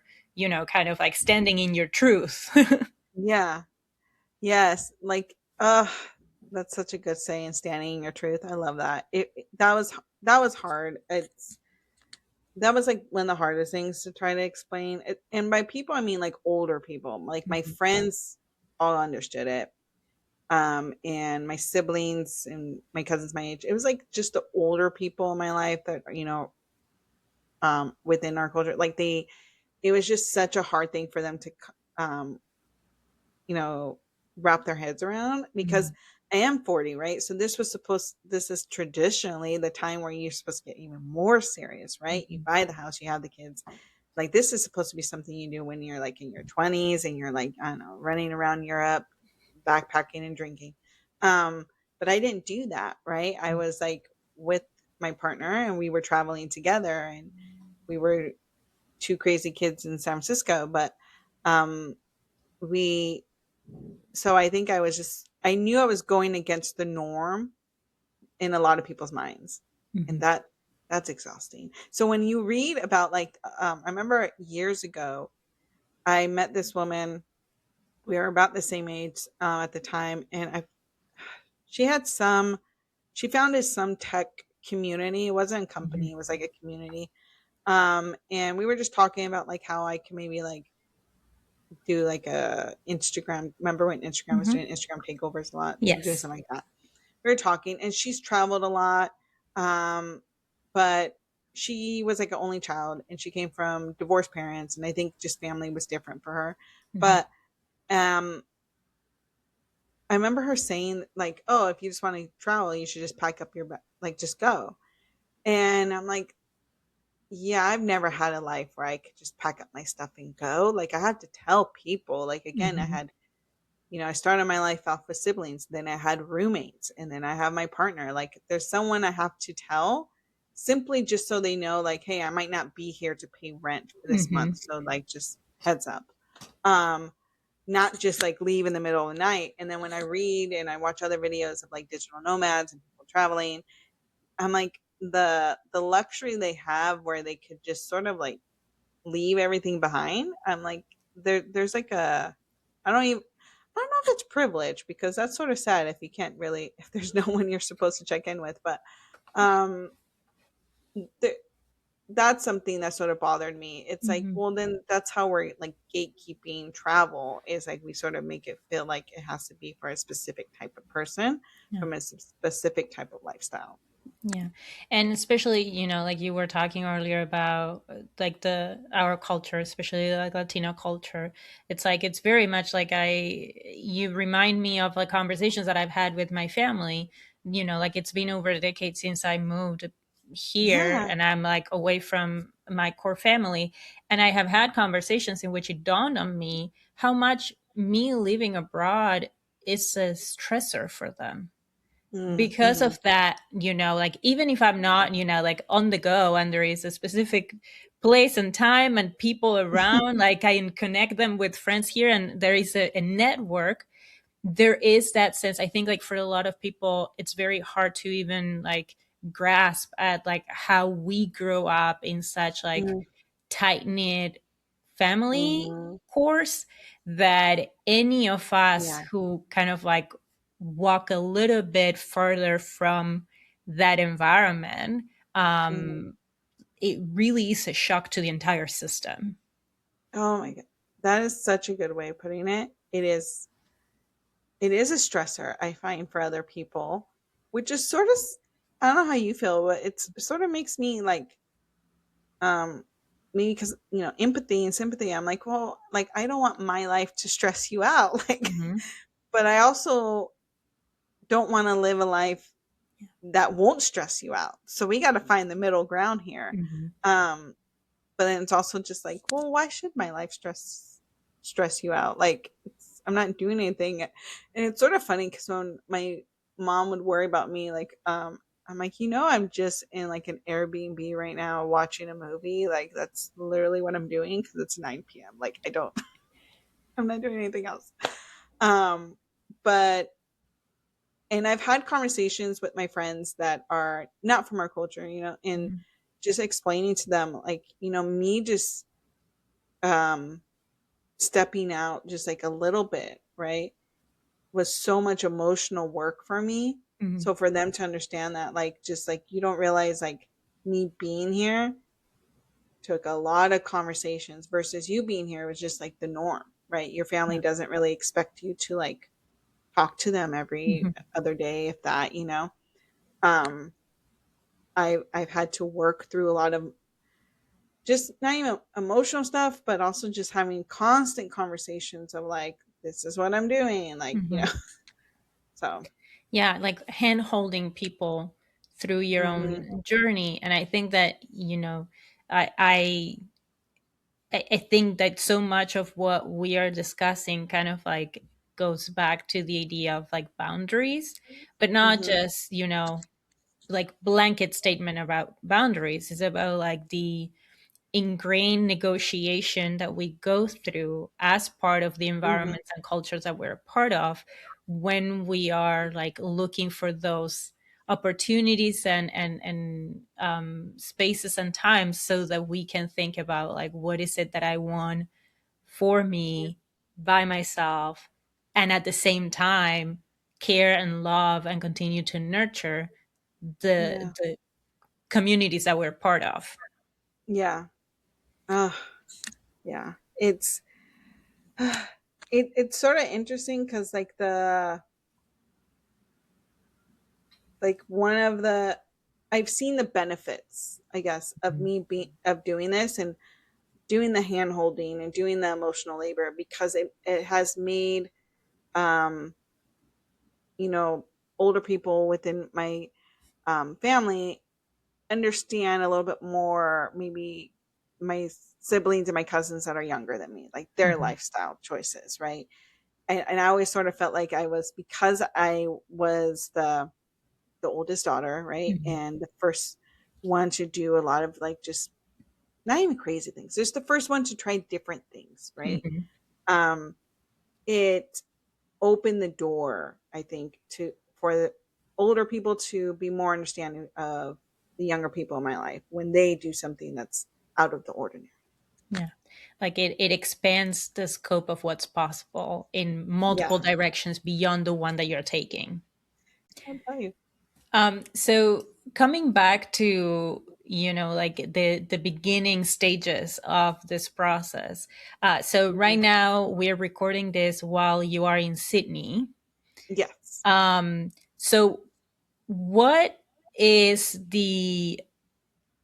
Speaker 1: kind of like standing in your truth.
Speaker 2: Yeah. Yes. Like, that's such a good saying, standing in your truth. I love that. That was hard. That was like one of the hardest things to try to explain. And by people, I mean like older people. Like my
Speaker 1: Mhm.
Speaker 2: friends all understood it. And my siblings and my cousins my age. It was like just the older people in my life that, within our culture, like it was just such a hard thing for them to, um, you know, wrap their heads around because
Speaker 1: Mhm.
Speaker 2: I am 40, right? So this is traditionally the time where you're supposed to get even more serious, right? You
Speaker 1: Mhm.
Speaker 2: buy the house, you have the kids. Like this is supposed to be something you do when you're like in your 20s and you're like, I don't know, running around Europe, backpacking and drinking. Um, but I didn't do that, right? I was like with my partner and we were traveling together and we were two crazy kids in San Francisco, but um we so I think I knew I was going against the norm in a lot of people's minds. And
Speaker 1: Mhm.
Speaker 2: that's exhausting. So when you read about like I remember years ago I met this woman. We were about the same age at the time, and I she had some she founded some tech community. It wasn't a company,
Speaker 1: Mhm.
Speaker 2: it was like a community. And we were just talking about like how I can maybe like do like a Instagram. Remember when Instagram was
Speaker 1: Mhm.
Speaker 2: doing Instagram takeovers a lot? Maybe doing
Speaker 1: Yes.
Speaker 2: something like that. We were talking, and she's traveled a lot. Um, but she was like an only child, and she came from divorced parents, and I think just family was different for her.
Speaker 1: Mhm.
Speaker 2: But um, I remember her saying like, "Oh, if you just want to travel, you should just pack up your like just go." And I'm like, "Yeah, I've never had a life where I could just pack up my stuff and go. Like I had to tell people. Like again, I
Speaker 1: Mhm.
Speaker 2: had I started my life off with siblings, then I had roommates, and then I have my partner. Like there's someone I have to tell simply just so they know like, hey, I might not be here to pay rent for this month.
Speaker 1: Mhm.
Speaker 2: So like just heads up. Um Not just like leave in the middle of the night. And then when I read and I watch other videos of like digital nomads and people traveling, I'm like the luxury they have where they could just sort of like leave everything behind. I'm like there's like a I don't even I don't know if it's privilege because that's sort of sad if you can't really if there's no one you're supposed to check in with. But um there, that's something that sort of bothered me. It's like,
Speaker 1: Mhm.
Speaker 2: well, then that's how we're like gatekeeping travel is like we sort of make it feel like it has to be for a specific type of person
Speaker 1: Yeah.
Speaker 2: from a specific type of lifestyle.
Speaker 1: Yeah. And especially, like you were talking earlier about like the our culture, especially like Latino culture. It's like it's very much like you remind me of like conversations that I've had with my family. Like it's been over a decade since I moved here
Speaker 2: Yeah.
Speaker 1: and I'm like away from my core family. And I have had conversations in which it dawned on me how much me living abroad is a stressor for them because
Speaker 2: Mm-hmm.
Speaker 1: of that, like even if I'm not, like on the go and there is a specific place and time and people around, like I can connect them with friends here and there is a network. There is that sense, I think, like for a lot of people it's very hard to even like grasp at like how we grow up in such like tight knit family
Speaker 2: Mm-hmm.
Speaker 1: course that any of us
Speaker 2: Yeah.
Speaker 1: who kind of like walk a little bit further from that environment,
Speaker 2: Mm.
Speaker 1: it really is a shock to the entire system.
Speaker 2: Oh my god. That is such a good way of putting it. It is a stressor, I find, for other people, which is sort of I don't know how you feel, but it sort of makes me like um maybe because empathy and sympathy. I'm like, well, like I don't want my life to stress you out, like,
Speaker 1: Hmm.
Speaker 2: but I also don't want to live a life that won't stress you out. So we got to find the middle ground here.
Speaker 1: Hmm.
Speaker 2: Um, but then it's also just like, well, why should my life stress you out? Like, I'm not doing anything. And it's sort of funny because when my mom would worry about me, like, I'm like, I'm just in like an Airbnb right now watching a movie. Like, that's literally what I'm doing because it's 9 p.m. Like, I'm not doing anything else. Um, but and I've had conversations with my friends that are not from our culture, and
Speaker 1: Hmm.
Speaker 2: just explaining to them, like, me just um stepping out just like a little bit, right, was so much emotional work for me.
Speaker 1: Hmm.
Speaker 2: So for them to understand that, like, just like you don't realize, like, me being here took a lot of conversations versus you being here was just like the norm, right? Your family
Speaker 1: Yeah.
Speaker 2: doesn't really expect you to like talk to them every
Speaker 1: Hmm.
Speaker 2: other day, if that. Um, I've had to work through a lot of just not even emotional stuff, but also just having constant conversations of like, this is what I'm doing, like,
Speaker 1: Hmm.
Speaker 2: so.
Speaker 1: Yeah, like hand holding people through your
Speaker 2: Hmm.
Speaker 1: own journey. And I think that, I, I I think that so much of what we are discussing kind of like goes back to the idea of like boundaries, but not
Speaker 2: Hmm.
Speaker 1: just, like blanket statement about boundaries. It's about like the ingrained negotiation that we go through as part of the
Speaker 2: Hmm.
Speaker 1: environments and cultures that we're a part of when we are like looking for those opportunities and spaces and times so that we can think about like what is it that I want for me by myself, and at the same time care and love and continue to nurture
Speaker 2: Yeah.
Speaker 1: the communities that we're part of.
Speaker 2: Yeah. uh, yeah, it's sort of interesting because like one of the I've seen the benefits, I guess, of me being of doing this and doing the hand holding and doing the emotional labor because it has made um you know older people within my family understand a little bit more, maybe my siblings and my cousins that are younger than me, like their
Speaker 1: Mhm.
Speaker 2: lifestyle choices, right? And I always sort of felt like I was, because I was the oldest daughter, right,
Speaker 1: Mhm.
Speaker 2: and the first one to do a lot of like just not even crazy things, just the first one to try different things, right?
Speaker 1: Mhm.
Speaker 2: um it opened the door, I think, to for the older people to be more understanding of the younger people in my life when they do something that's out of the ordinary.
Speaker 1: Yeah. Like it expands the scope of what's possible in multiple
Speaker 2: Yeah,
Speaker 1: directions beyond the one that you're taking.
Speaker 2: I'll tell you.
Speaker 1: So coming back to, like the beginning stages of this process. So right
Speaker 2: Mhm.
Speaker 1: now we're recording this while you are in Sydney.
Speaker 2: Yes.
Speaker 1: So what is the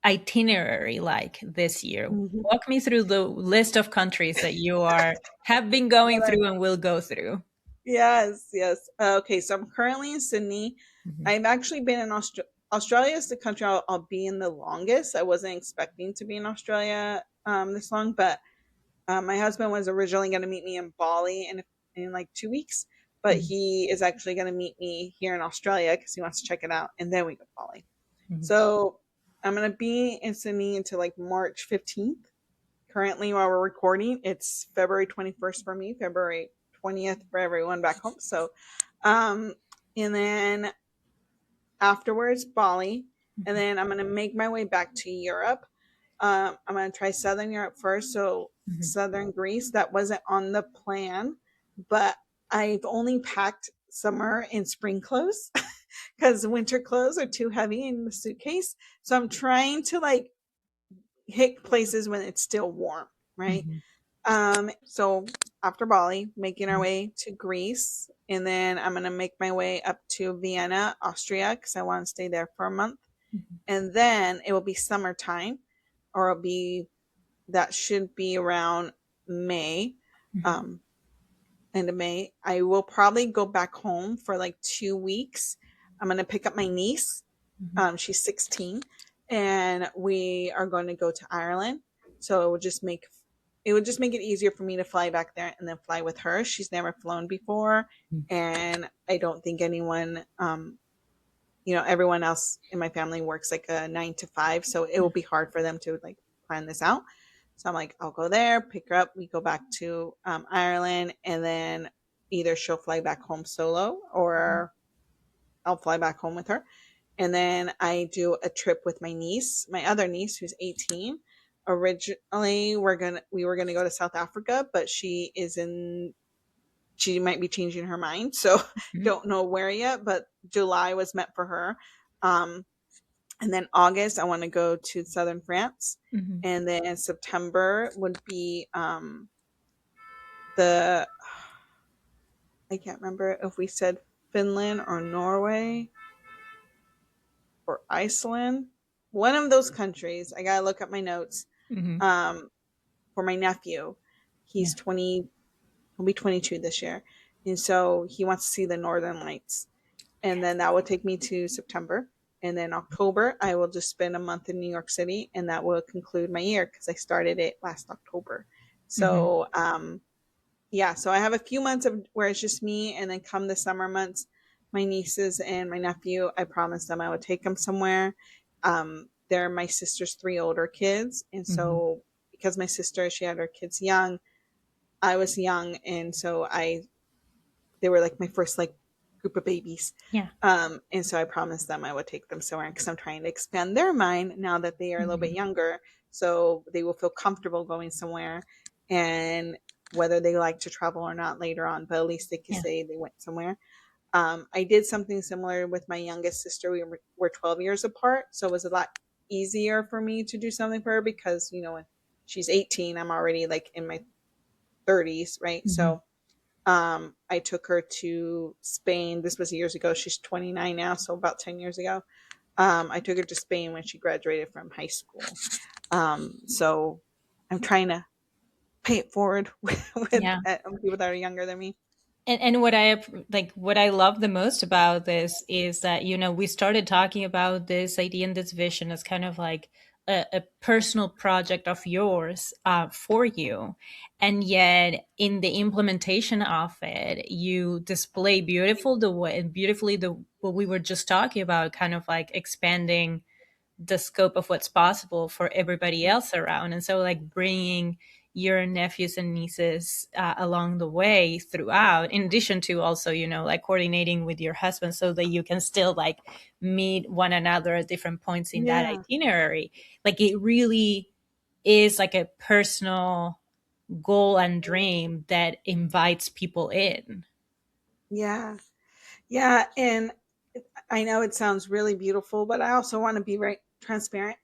Speaker 1: itinerary like this year?
Speaker 2: Mhm.
Speaker 1: Walk me through the list of countries that you are have been going
Speaker 2: But
Speaker 1: through and will go through.
Speaker 2: yes, yes. Okay, so I'm currently in Sydney.
Speaker 1: Mhm.
Speaker 2: I've actually been in Australia is the country I'll be in the longest. I wasn't expecting to be in Australia this long, but my husband was originally going to meet me in Bali in like 2 weeks, but
Speaker 1: Mhm.
Speaker 2: he is actually going to meet me here in Australia because he wants to check it out, and then we go to Bali.
Speaker 1: Mhm.
Speaker 2: So I'm going to be in Sydney until like March 15th. Currently, while we're recording, it's February 21st for me, February 20th for everyone back home. So, um, and then afterwards, Bali, and
Speaker 1: Mhm.
Speaker 2: then I'm gonna make my way back to Europe. I'm gonna try Southern Europe first, so
Speaker 1: Mhm.
Speaker 2: Southern Greece. That wasn't on the plan, but I've only packed summer and spring clothes because winter clothes are too heavy in the suitcase. So I'm trying to like hit places when it's still warm, right?
Speaker 1: Mhm.
Speaker 2: So after Bali, making our
Speaker 1: Mhm.
Speaker 2: way to Greece, and then I'm gonna make my way up to Vienna, Austria, because I want to stay there for a month,
Speaker 1: Mhm.
Speaker 2: and then it will be summertime, or it'll be that should be around May,
Speaker 1: Mhm.
Speaker 2: um, end of May. I will probably go back home for like 2 weeks. I'm gonna pick up my niece.
Speaker 1: Mhm.
Speaker 2: She's 16, and we are going to go to Ireland. So it would just make it easier for me to fly back there and then fly with her. She's never flown before,
Speaker 1: Mhm.
Speaker 2: and I don't think anyone, everyone else in my family works like a 9 to 5, so it will be hard for them to like plan this out. So I'm like, I'll go there, pick her up, we go back to Ireland, and then either she'll fly back home solo or I'll fly back home with her. And then I do a trip with my niece, my other niece who's 18. Originally, we were gonna go to South Africa, but she might be changing her mind, so
Speaker 1: Mhm.
Speaker 2: don't know where yet. But July was meant for her, um, and then August I want to go to southern France,
Speaker 1: Mhm.
Speaker 2: and then September would be the I can't remember if we said Finland or Norway or Iceland. One of those countries. I gotta look up my notes.
Speaker 1: Mhm.
Speaker 2: Um, for my nephew,
Speaker 1: Yeah.
Speaker 2: he's 20. He'll be 22 this year, and so he wants to see the Northern Lights. And then that will take me to September. And then October, I will just spend a month in New York City, and that will conclude my year because I started it last October.
Speaker 1: Mhm.
Speaker 2: So, yeah, so I have a few months of where it's just me, and then come the summer months, my nieces and my nephew, I promised them I would take them somewhere. They're my sister's three older kids, and
Speaker 1: Mhm.
Speaker 2: so because my sister she had her kids young, I was young, and so I they were like my first like group of babies.
Speaker 1: Yeah.
Speaker 2: And so I promised them I would take them somewhere because I'm trying to expand their mind now that they are a little bit
Speaker 1: Mhm.
Speaker 2: younger, so they will feel comfortable going somewhere, and whether they like to travel or not later on, but at least they can
Speaker 1: Yeah.
Speaker 2: say they went somewhere. I did something similar with my youngest sister. We're 12 years apart, so it was a lot easier for me to do something for her because when she's 18, I'm already like in my 30s, right?
Speaker 1: Mhm.
Speaker 2: So I took her to Spain. This was years ago. She's 29 now, so about 10 years ago. I took her to Spain when she graduated from high school. So I'm trying to pay it forward with
Speaker 1: Yeah.
Speaker 2: people that are younger than me.
Speaker 1: And what I love the most about this is that we started talking about this idea and this vision as kind of like a personal project of yours for you, and yet in the implementation of it you display beautifully the what we were just talking about, kind of like expanding the scope of what's possible for everybody else around. And so, like, bringing your nephews and nieces along the way throughout, in addition to also, like coordinating with your husband so that you can still like meet one another at different points in that
Speaker 2: Yeah,
Speaker 1: itinerary. Like, it really is like a personal goal and dream that invites people in.
Speaker 2: yeah, yeah. And I know it sounds really beautiful, but I also want to be very transparent.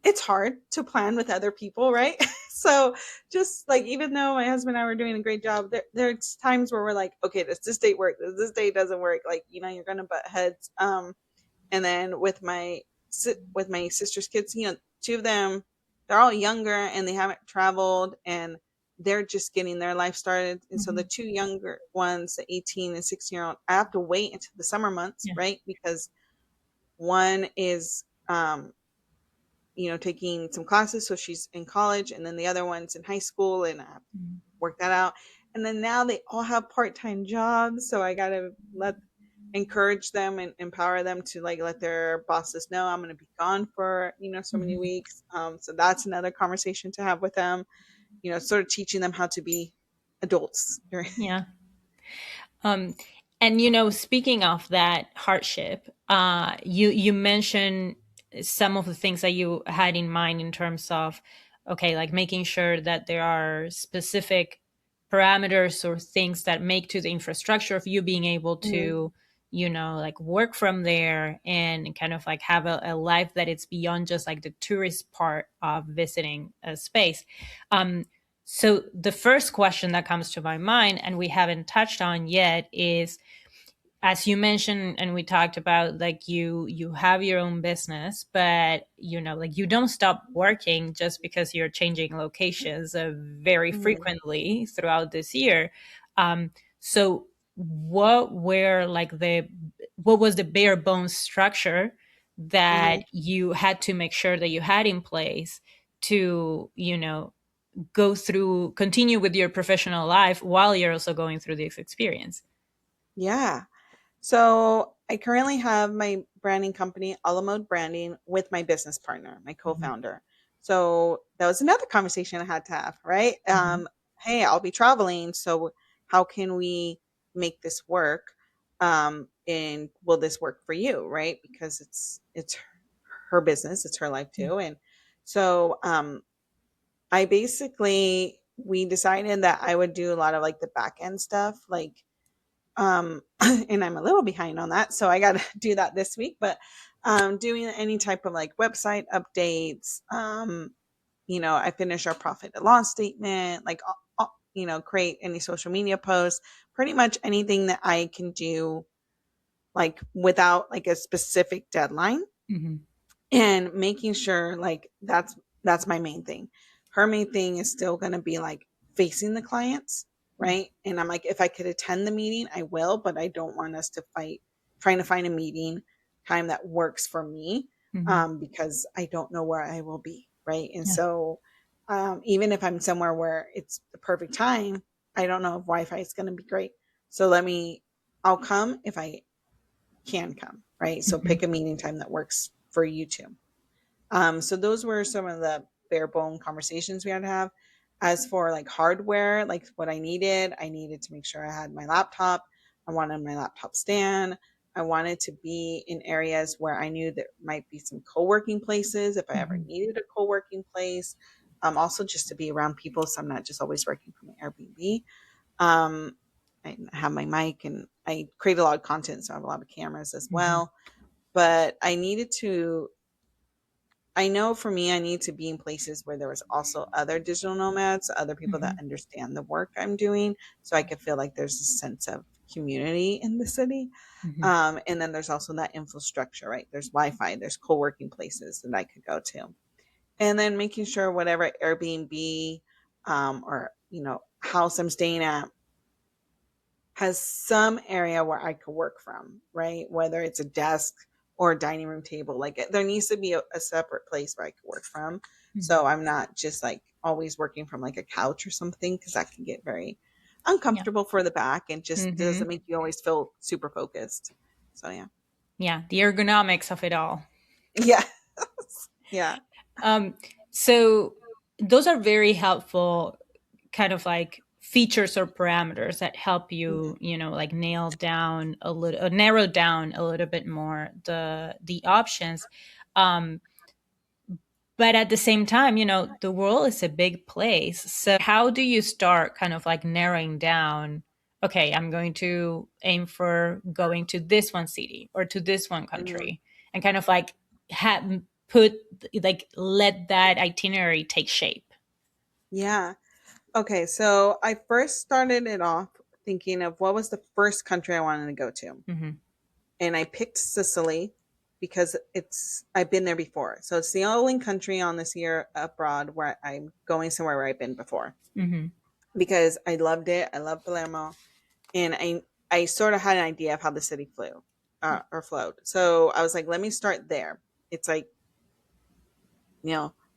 Speaker 2: It's hard to plan with other people, right? So just like even though my husband and I were doing a great job, there's times where we're like, okay, does this date work? Does this date doesn't work? Like you're gonna butt heads. And then with my sister's kids, two of them, they're all younger and they haven't traveled and they're just getting their life started. And so the
Speaker 1: Mhm.
Speaker 2: two younger ones, the 18 and 16-year-old, I have to wait until the summer months,
Speaker 1: Yeah.
Speaker 2: right? Because One is taking some classes, so she's in college, and then the other one's in high school, and I have to
Speaker 1: Mhm.
Speaker 2: work that out. And then now they all have part-time jobs, so I gotta let encourage them and empower them to like let their bosses know I'm going to be gone for so many
Speaker 1: Mhm.
Speaker 2: weeks. So that's another conversation to have with them. Sort of teaching them how to be adults.
Speaker 1: Yeah. Um, and speaking of that hardship, you mentioned some of the things that you had in mind in terms of, okay, like making sure that there are specific parameters or things that make to the infrastructure of you being able
Speaker 2: Mhm.
Speaker 1: to, like work from there and kind of like have a life that it's beyond just like the tourist part of visiting a space. So the first question that comes to my mind, and we haven't touched on yet, is, as you mentioned and we talked about, like you have your own business, but like you don't stop working just because you're changing locations very
Speaker 2: Mhm.
Speaker 1: frequently throughout this year. So what was the bare bones structure that
Speaker 2: Mhm.
Speaker 1: you had to make sure that you had in place to continue with your professional life while you're also going through this experience?
Speaker 2: Yeah. So I currently have my branding company, a Mode Branding, with my business partner, my
Speaker 1: Mhm.
Speaker 2: co-founder. So that was another conversation I had to have, right?
Speaker 1: Mhm.
Speaker 2: Hey, I'll be traveling, so how can we make this work? And will this work for you, right? Because it's her business, it's her life
Speaker 1: Yeah.
Speaker 2: too. And so I basically we decided that I would do a lot of like the back end stuff, like and I'm a little behind on that, so I got to do that this week. But doing any type of like website updates, I finish our profit and loss statement, like create any social media posts, pretty much anything that I can do, like without like a specific deadline,
Speaker 1: Mhm.
Speaker 2: and making sure like that's my main thing. Her main thing is still going to be like facing the clients, right? And I'm like, if I could attend the meeting I will, but I don't want us to fight trying to find a meeting time that works for me,
Speaker 1: Mhm.
Speaker 2: because I don't know where I will be, right? And
Speaker 1: Yeah.
Speaker 2: so even if I'm somewhere where it's the perfect time, I don't know if Wi-Fi is going to be great. So I'll come if I can come, right? So
Speaker 1: Mhm.
Speaker 2: pick a meeting time that works for you too. So those were some of the bare bone conversations we had to have. As for like hardware, like what I needed to make sure I had my laptop. I wanted my laptop stand. I wanted to be in areas where I knew there might be some co-working places if I ever
Speaker 1: Mhm.
Speaker 2: needed a co-working place. Also just to be around people, so I'm not just always working from my Airbnb. Um, I have my mic and I create a lot of content, so I have a lot of cameras as
Speaker 1: Mhm.
Speaker 2: well. But I know for me, I need to be in places where there was also other digital nomads, other people that
Speaker 1: Mhm.
Speaker 2: understand the work I'm doing, so I could feel like there's a sense of community in the city.
Speaker 1: Mhm.
Speaker 2: And then there's also that infrastructure, right? There's Wi-Fi, there's co-working places that I could go to, and then making sure whatever Airbnb or house I'm staying at has some area where I could work from, right? Whether it's a desk or a dining room table, like there needs to be a separate place where I could work from.
Speaker 1: Mhm.
Speaker 2: So I'm not just like always working from like a couch or something, because that can get very
Speaker 1: Yeah.
Speaker 2: uncomfortable for the back and just doesn't
Speaker 1: Mhm.
Speaker 2: make you always feel super focused. So yeah.
Speaker 1: Yeah, the ergonomics of it all.
Speaker 2: Yeah. Yeah.
Speaker 1: Um, so those are very helpful kind of like features or parameters that help
Speaker 2: Mhm.
Speaker 1: you, like narrow down a little bit more the options. Um, but at the same time, the world is a big place. So how do you start kind of like narrowing down, okay, I'm going to aim for going to this one city or to this one
Speaker 2: Mhm.
Speaker 1: country, and kind of like put like let that itinerary take shape?
Speaker 2: Yeah. Okay, so I first started it off thinking of what was the first country I wanted to go to.
Speaker 1: Hmm.
Speaker 2: And I picked Sicily because I've been there before. So it's the only country on this year abroad where I'm going somewhere where I've been before,
Speaker 1: Hmm.
Speaker 2: because I loved it. I love Palermo, and I sort of had an idea of how the city flew. or float. So I was like, let me start there. It's like,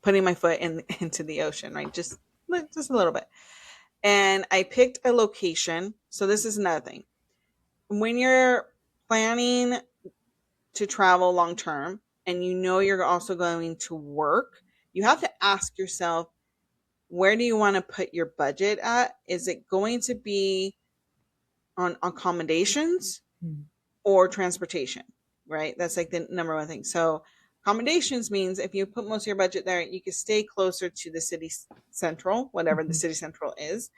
Speaker 2: putting my foot in into the ocean, right? Just a little bit. And I picked a location. So this is another thing. When you're planning to travel long term and you're also going to work, you have to ask yourself, where do you want to put your budget at? Is it going to be on accommodations
Speaker 1: Mhm.
Speaker 2: or transportation, right? That's like the number one thing. So accommodations means if you put most of your budget there, you can stay closer to the city central, whatever the
Speaker 1: Mhm.
Speaker 2: city central is.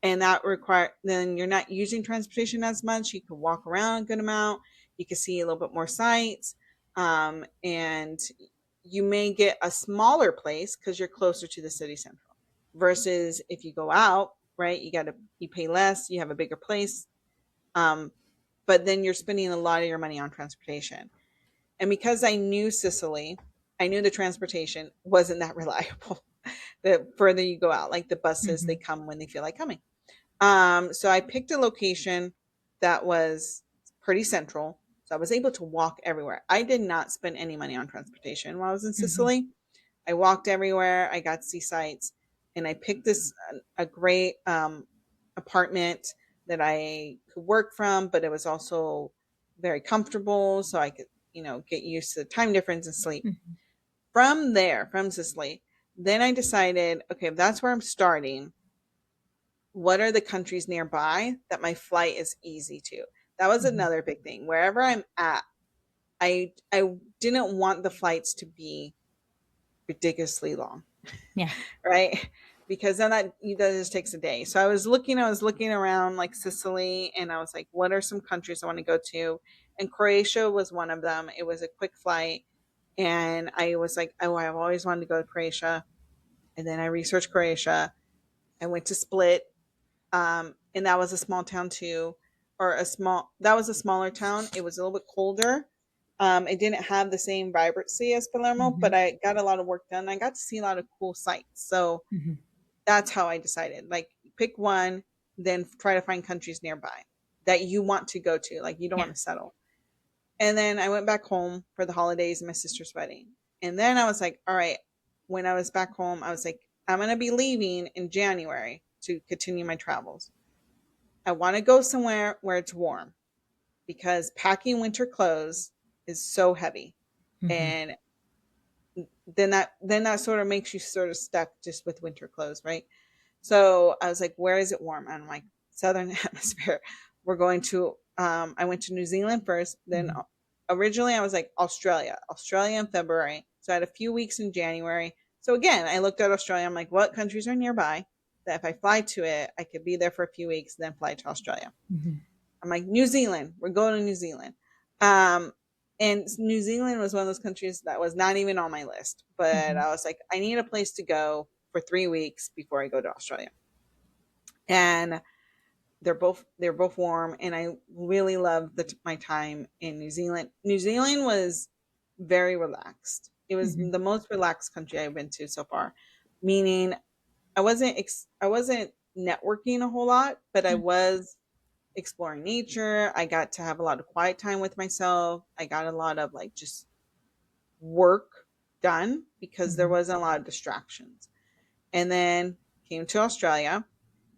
Speaker 2: And that then you're not using transportation as much. You can walk around a good amount. You can see a little bit more sights. And you may get a smaller place because you're closer to the city central versus if you go out, right? You pay less, you have a bigger place. Um, but then you're spending a lot of your money on transportation. And because I knew Sicily, I knew the transportation wasn't that reliable. The further you go out, like the buses, they
Speaker 1: Mhm.
Speaker 2: come when they feel like coming. So I picked a location that was pretty central. So I was able to walk everywhere. I did not spend any money on transportation while I was in
Speaker 1: Mhm.
Speaker 2: Sicily. I walked everywhere. I got to see sights, and I picked this a great apartment that I could work from, but it was also very comfortable, so I could get used to the time difference and sleep.
Speaker 1: Mhm.
Speaker 2: From there, from Sicily, then I decided, okay, if that's where I'm starting, what are the countries nearby that my flight is easy to? That was
Speaker 1: Mhm.
Speaker 2: another big thing. Wherever I'm at, I didn't want the flights to be ridiculously long,
Speaker 1: Yeah.
Speaker 2: right? Because then that just takes a day. So I was looking around like Sicily, and I was like, what are some countries I want to go to? And Croatia was one of them. It was a quick flight, and I was like, oh, I've always wanted to go to Croatia. And then I researched Croatia. I went to Split, and that was a small town too, or that was a smaller town. It was a little bit colder. It didn't have the same vibrancy as Palermo, but
Speaker 1: Mhm.
Speaker 2: I got a lot of work done. I got to see a lot of cool sights. So
Speaker 1: Mhm.
Speaker 2: that's how I decided. Like, pick one, then try to find countries nearby that you want to go to. Like, you don't
Speaker 1: Yeah.
Speaker 2: want to settle. And then I went back home for the holidays and my sister's wedding. And then I was like, all right, when I was back home, I was like, I'm going to be leaving in January to continue my travels. I want to go somewhere where it's warm because packing winter clothes is so heavy.
Speaker 1: Mhm.
Speaker 2: And then that sort of makes you sort of stuck just with winter clothes, right? So I was like, where is it warm? And I'm like, Southern Hemisphere. We're going to, I went to New Zealand first. Then
Speaker 1: Mhm.
Speaker 2: originally I was like, Australia in February. So I had a few weeks in January. So again, I looked at Australia. I'm like, what countries are nearby that if I fly to it, I could be there for a few weeks, then fly to Australia.
Speaker 1: Mhm.
Speaker 2: I'm like, New Zealand, we're going to New Zealand. Um, and New Zealand was one of those countries that was not even on my list. But
Speaker 1: Mhm.
Speaker 2: I was like, I need a place to go for 3 weeks before I go to Australia. And they're both warm, and I really loved my time in New Zealand. New Zealand was very relaxed. It was
Speaker 1: Mhm.
Speaker 2: the most relaxed country I've been to so far, meaning I wasn't networking a whole lot, but I
Speaker 1: Yeah.
Speaker 2: was exploring nature. I got to have a lot of quiet time with myself. I got a lot of like just work done because there
Speaker 1: Mhm.
Speaker 2: wasn't a lot of distractions. And then came to Australia.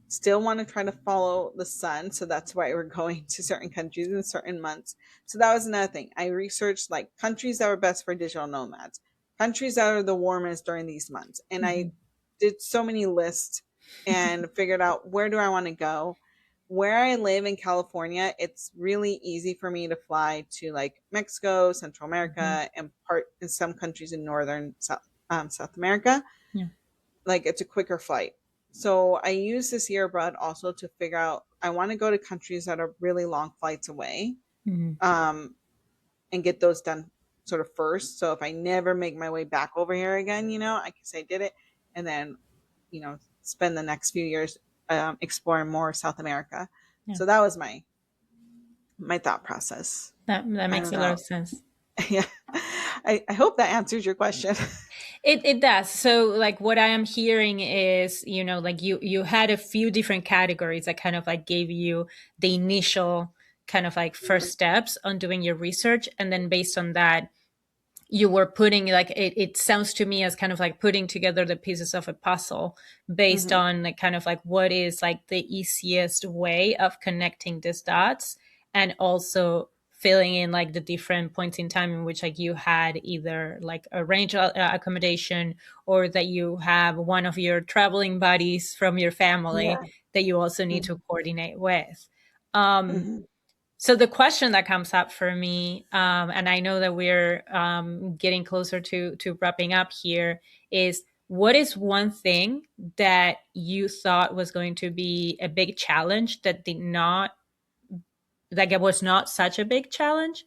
Speaker 2: Still want to try to follow the sun, so that's why we're going to certain countries in certain months. So that was another thing. I researched like countries that were best for digital nomads, countries that are the warmest during these months, and I
Speaker 1: Mhm.
Speaker 2: did so many lists and figured out where do I want to go. Where I live in California, it's really easy for me to fly to like Mexico, Central
Speaker 1: Mhm.
Speaker 2: America, and part in some countries in northern South America.
Speaker 1: Yeah.
Speaker 2: Like, it's a quicker flight. So I use this year abroad also to figure out, I want to go to countries that are really long flights away,
Speaker 1: Mhm.
Speaker 2: um, and get those done sort of first. So if I never make my way back over here again, I can say I did it, and then spend the next few years exploring more South America.
Speaker 1: Yeah.
Speaker 2: So that was my thought process.
Speaker 1: That
Speaker 2: I
Speaker 1: makes
Speaker 2: don't
Speaker 1: a lot
Speaker 2: know.
Speaker 1: of sense.
Speaker 2: Yeah, I hope that answers your question.
Speaker 1: It does. So like what I am hearing is, like you had a few different categories that kind of like gave you the initial kind of like first steps on doing your research, and then based on that you were putting like it sounds to me as kind of like putting together the pieces of a puzzle based
Speaker 2: Mhm.
Speaker 1: on like kind of like what is like the easiest way of connecting these dots, and also filling in like the different points in time in which like you had either like arranged accommodation, or that you have one of your traveling buddies from your family
Speaker 2: Yeah.
Speaker 1: that you also need to
Speaker 2: Mhm.
Speaker 1: coordinate with. um,
Speaker 2: Mhm.
Speaker 1: so the question that comes up for me, and I know that we're getting closer to wrapping up here, is what is one thing that you thought was going to be a big challenge that did not, like it was not such a big challenge,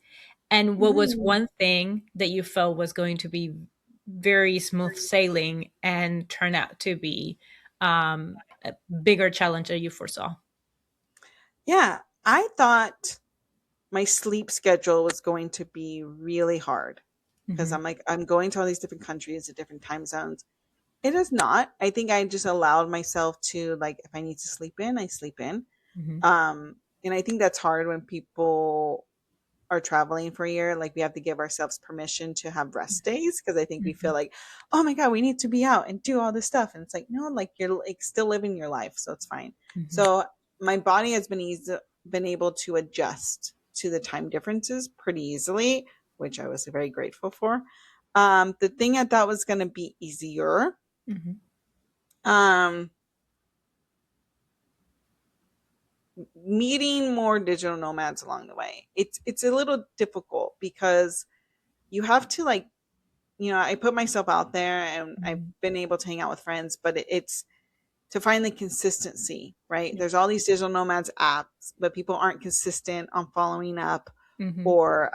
Speaker 1: and what was
Speaker 2: Mhm.
Speaker 1: one thing that you felt was going to be very smooth sailing and turn out to be a bigger challenge that you foresaw?
Speaker 2: Yeah, I thought my sleep schedule was going to be really hard because
Speaker 1: Hmm.
Speaker 2: I'm like, I'm going to all these different countries at different time zones. It is not. I think I just allowed myself to, like, if I need to sleep in, I sleep in.
Speaker 1: Hmm.
Speaker 2: And I think that's hard when people are traveling for a year. Like, we have to give ourselves permission to have rest days because I think we feel
Speaker 1: Hmm.
Speaker 2: like, oh my God, we need to be out and do all this stuff. And it's like, no, like you're like still living your life. So it's fine.
Speaker 1: Hmm.
Speaker 2: So my body has been able to adjust to the time differences pretty easily, which I was very grateful for. The thing I thought was going to be easier,
Speaker 1: Hmm.
Speaker 2: um, meeting more digital nomads along the way. It's a little difficult because you have to, like, I put myself out there and I've
Speaker 1: Hmm.
Speaker 2: been able to hang out with friends, but it's to find the consistency, right?
Speaker 1: Yeah.
Speaker 2: There's all these digital nomads apps, but people aren't consistent on following up,
Speaker 1: Mhm.
Speaker 2: or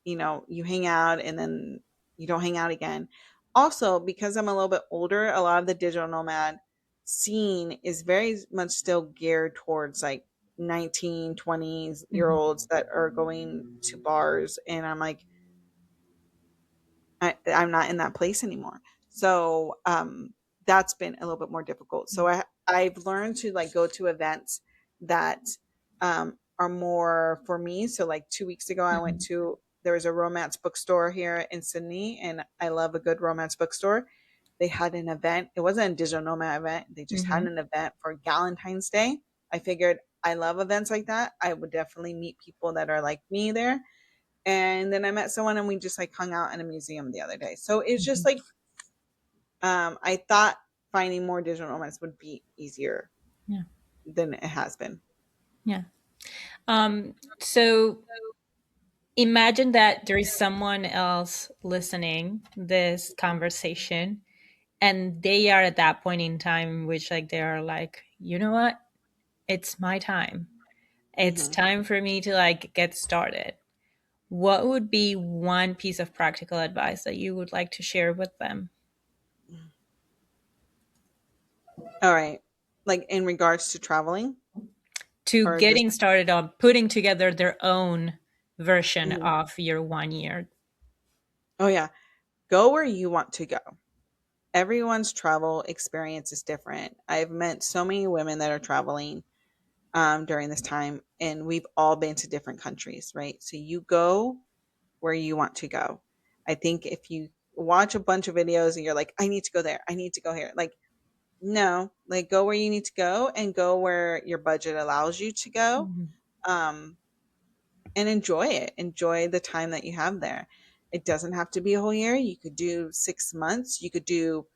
Speaker 2: you hang out and then you don't hang out again. Also, because I'm a little bit older, a lot of the digital nomad scene is very much still geared towards like 19, 20s year
Speaker 1: Mhm.
Speaker 2: olds that are going to bars. And I'm like, I'm not in that place anymore. So that's been a little bit more difficult. So I've learned to like go to events that are more for me. So like 2 weeks ago, I went
Speaker 1: Mhm.
Speaker 2: to there was a romance bookstore here in Sydney, and I love a good romance bookstore. They had an event. It wasn't a digital nomad event. They just had
Speaker 1: Mhm.
Speaker 2: an event for Valentine's Day. I figured I love events like that. I would definitely meet people that are like me there, and then I met someone and we just like hung out in a museum the other day. So it's just
Speaker 1: Mhm.
Speaker 2: like I thought finding more digital nomads would be easier
Speaker 1: Yeah.
Speaker 2: than it has been.
Speaker 1: Yeah. So imagine that there is someone else listening this conversation, and they are at that point in time in which like they are like, you know what? It's my time. It's
Speaker 2: Hmm.
Speaker 1: time for me to like get started. What would be one piece of practical advice that you would like to share with them
Speaker 2: All right. Like in regards to traveling
Speaker 1: to
Speaker 2: or just,
Speaker 1: getting started on putting together their own version
Speaker 2: mhm.
Speaker 1: of your 1 year?
Speaker 2: Oh yeah, go where you want to go. Everyone's travel experience is different. I've met so many women that are traveling during this time, and we've all been to different countries, right? So you go where you want to go. I think if you watch a bunch of videos and you're like, I need to go there, I need to go here, like, no, like go where you need to go and go where your budget allows you to go.
Speaker 1: Mhm.
Speaker 2: Um, and enjoy it. Enjoy the time that you have there. It doesn't have to be a whole year. You could do 6 months. You could do,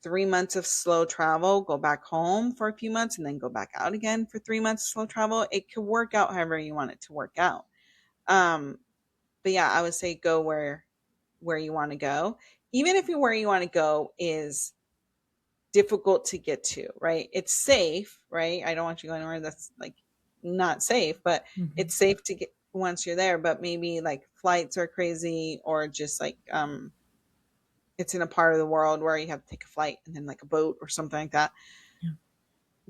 Speaker 2: 3 months of slow travel, go back home for a few months, and then go back out again for 3 months of slow travel. It could work out however you want it to work out. Um, but yeah, I would say go where you want to go. Even if where you want to go is difficult to get to, right? It's safe, right? I don't want you going anywhere that's like not safe, but
Speaker 1: Mhm.
Speaker 2: it's safe to get once you're there, but maybe like flights are crazy, or just like it's in a part of the world where you have to take a flight and then like a boat or something like that.
Speaker 1: Yeah.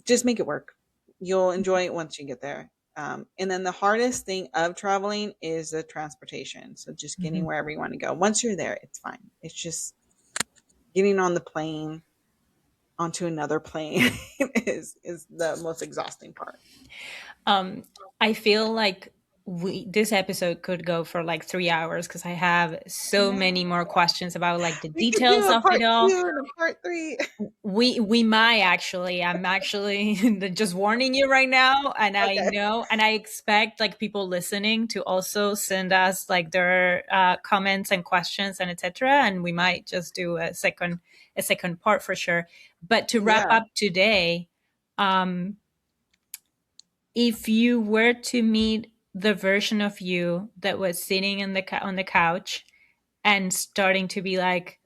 Speaker 2: Just make it work. You'll enjoy it once you get there. And then the hardest thing of traveling is the transportation. So just getting
Speaker 1: Mhm.
Speaker 2: wherever you want to go. Once you're there, it's fine. It's just getting on the plane, onto another plane is the most exhausting part.
Speaker 1: Um, I feel like this episode could go for like 3 hours because I have
Speaker 2: I
Speaker 1: so
Speaker 2: know.
Speaker 1: many more questions about like the
Speaker 2: We could do
Speaker 1: details
Speaker 2: a
Speaker 1: of it
Speaker 2: part
Speaker 1: all.
Speaker 2: 2 and a part 3.
Speaker 1: We might actually. I'm actually just warning you right now, and I
Speaker 2: Okay.
Speaker 1: know, and I expect like people listening to also send us like their comments and questions and etc. And we might just do a second part for sure. But to wrap
Speaker 2: Yeah.
Speaker 1: up today, um, if you were to meet the version of you that was sitting on the couch and starting to be like,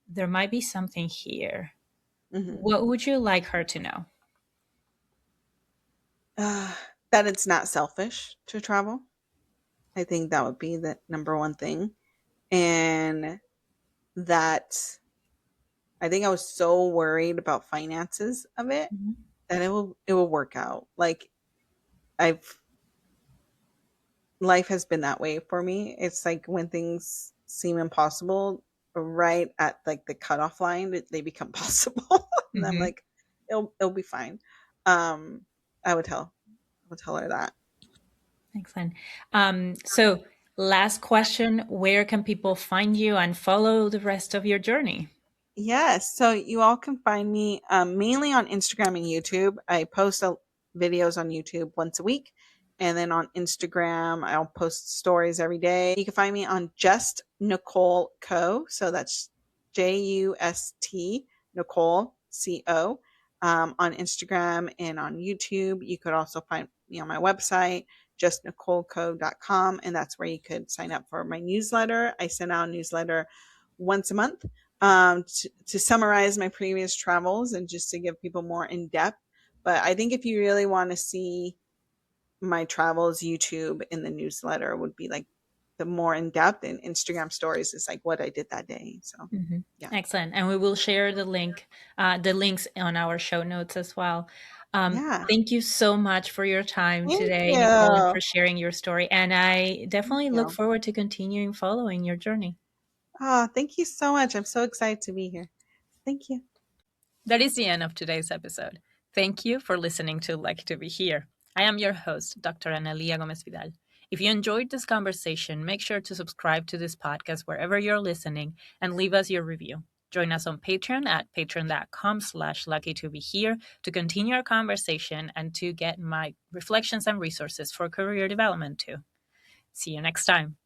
Speaker 1: there might be something here,
Speaker 2: Mhm.
Speaker 1: what would you like her to know?
Speaker 2: Uh, that it's not selfish to travel. I think that would be the number one thing. And that I think I was so worried about finances of it
Speaker 1: Mhm.
Speaker 2: that it will work out. Like I've life has been that way for me. It's like when things seem impossible, right at like the cutoff line, they become possible. And I'm
Speaker 1: Mhm.
Speaker 2: like, it'll be fine. Um, I would tell her that.
Speaker 1: Excellent. So, last question: where can people find you and follow the rest of your journey?
Speaker 2: Yes. So you all can find me mainly on Instagram and YouTube. I post videos on YouTube once a week. And then on Instagram, I'll post stories every day. You can find me on Just Nicole Co. So that's JUST Nicole CO on Instagram and on YouTube. You could also find me on my website, justnicoleco.com. And that's where you could sign up for my newsletter. I send out a newsletter once a month to summarize my previous travels and just to give people more in depth. But I think if you really want to see my travels, YouTube in the newsletter would be like the more in depth, and Instagram stories is like what I did that day. So
Speaker 1: Mhm.
Speaker 2: yeah,
Speaker 1: Excellent. And we will share the links on our show notes as well.
Speaker 2: yeah.
Speaker 1: Thank you so much for your time
Speaker 2: Thank
Speaker 1: today, Nicole, and
Speaker 2: you.
Speaker 1: for sharing your story. And I
Speaker 2: Thank
Speaker 1: definitely look
Speaker 2: you.
Speaker 1: forward to continuing following your journey.
Speaker 2: Oh, thank you so much. I'm so excited to be here. Thank you.
Speaker 1: That is the end of today's episode. Thank you for listening to Lucky to Be Here. I am your host, Dr. Analia Gomez Vidal. If you enjoyed this conversation, make sure to subscribe to this podcast wherever you're listening and leave us your review. Join us on Patreon at patreon.com/lucky to be here to continue our conversation and to get my reflections and resources for career development too. See you next time.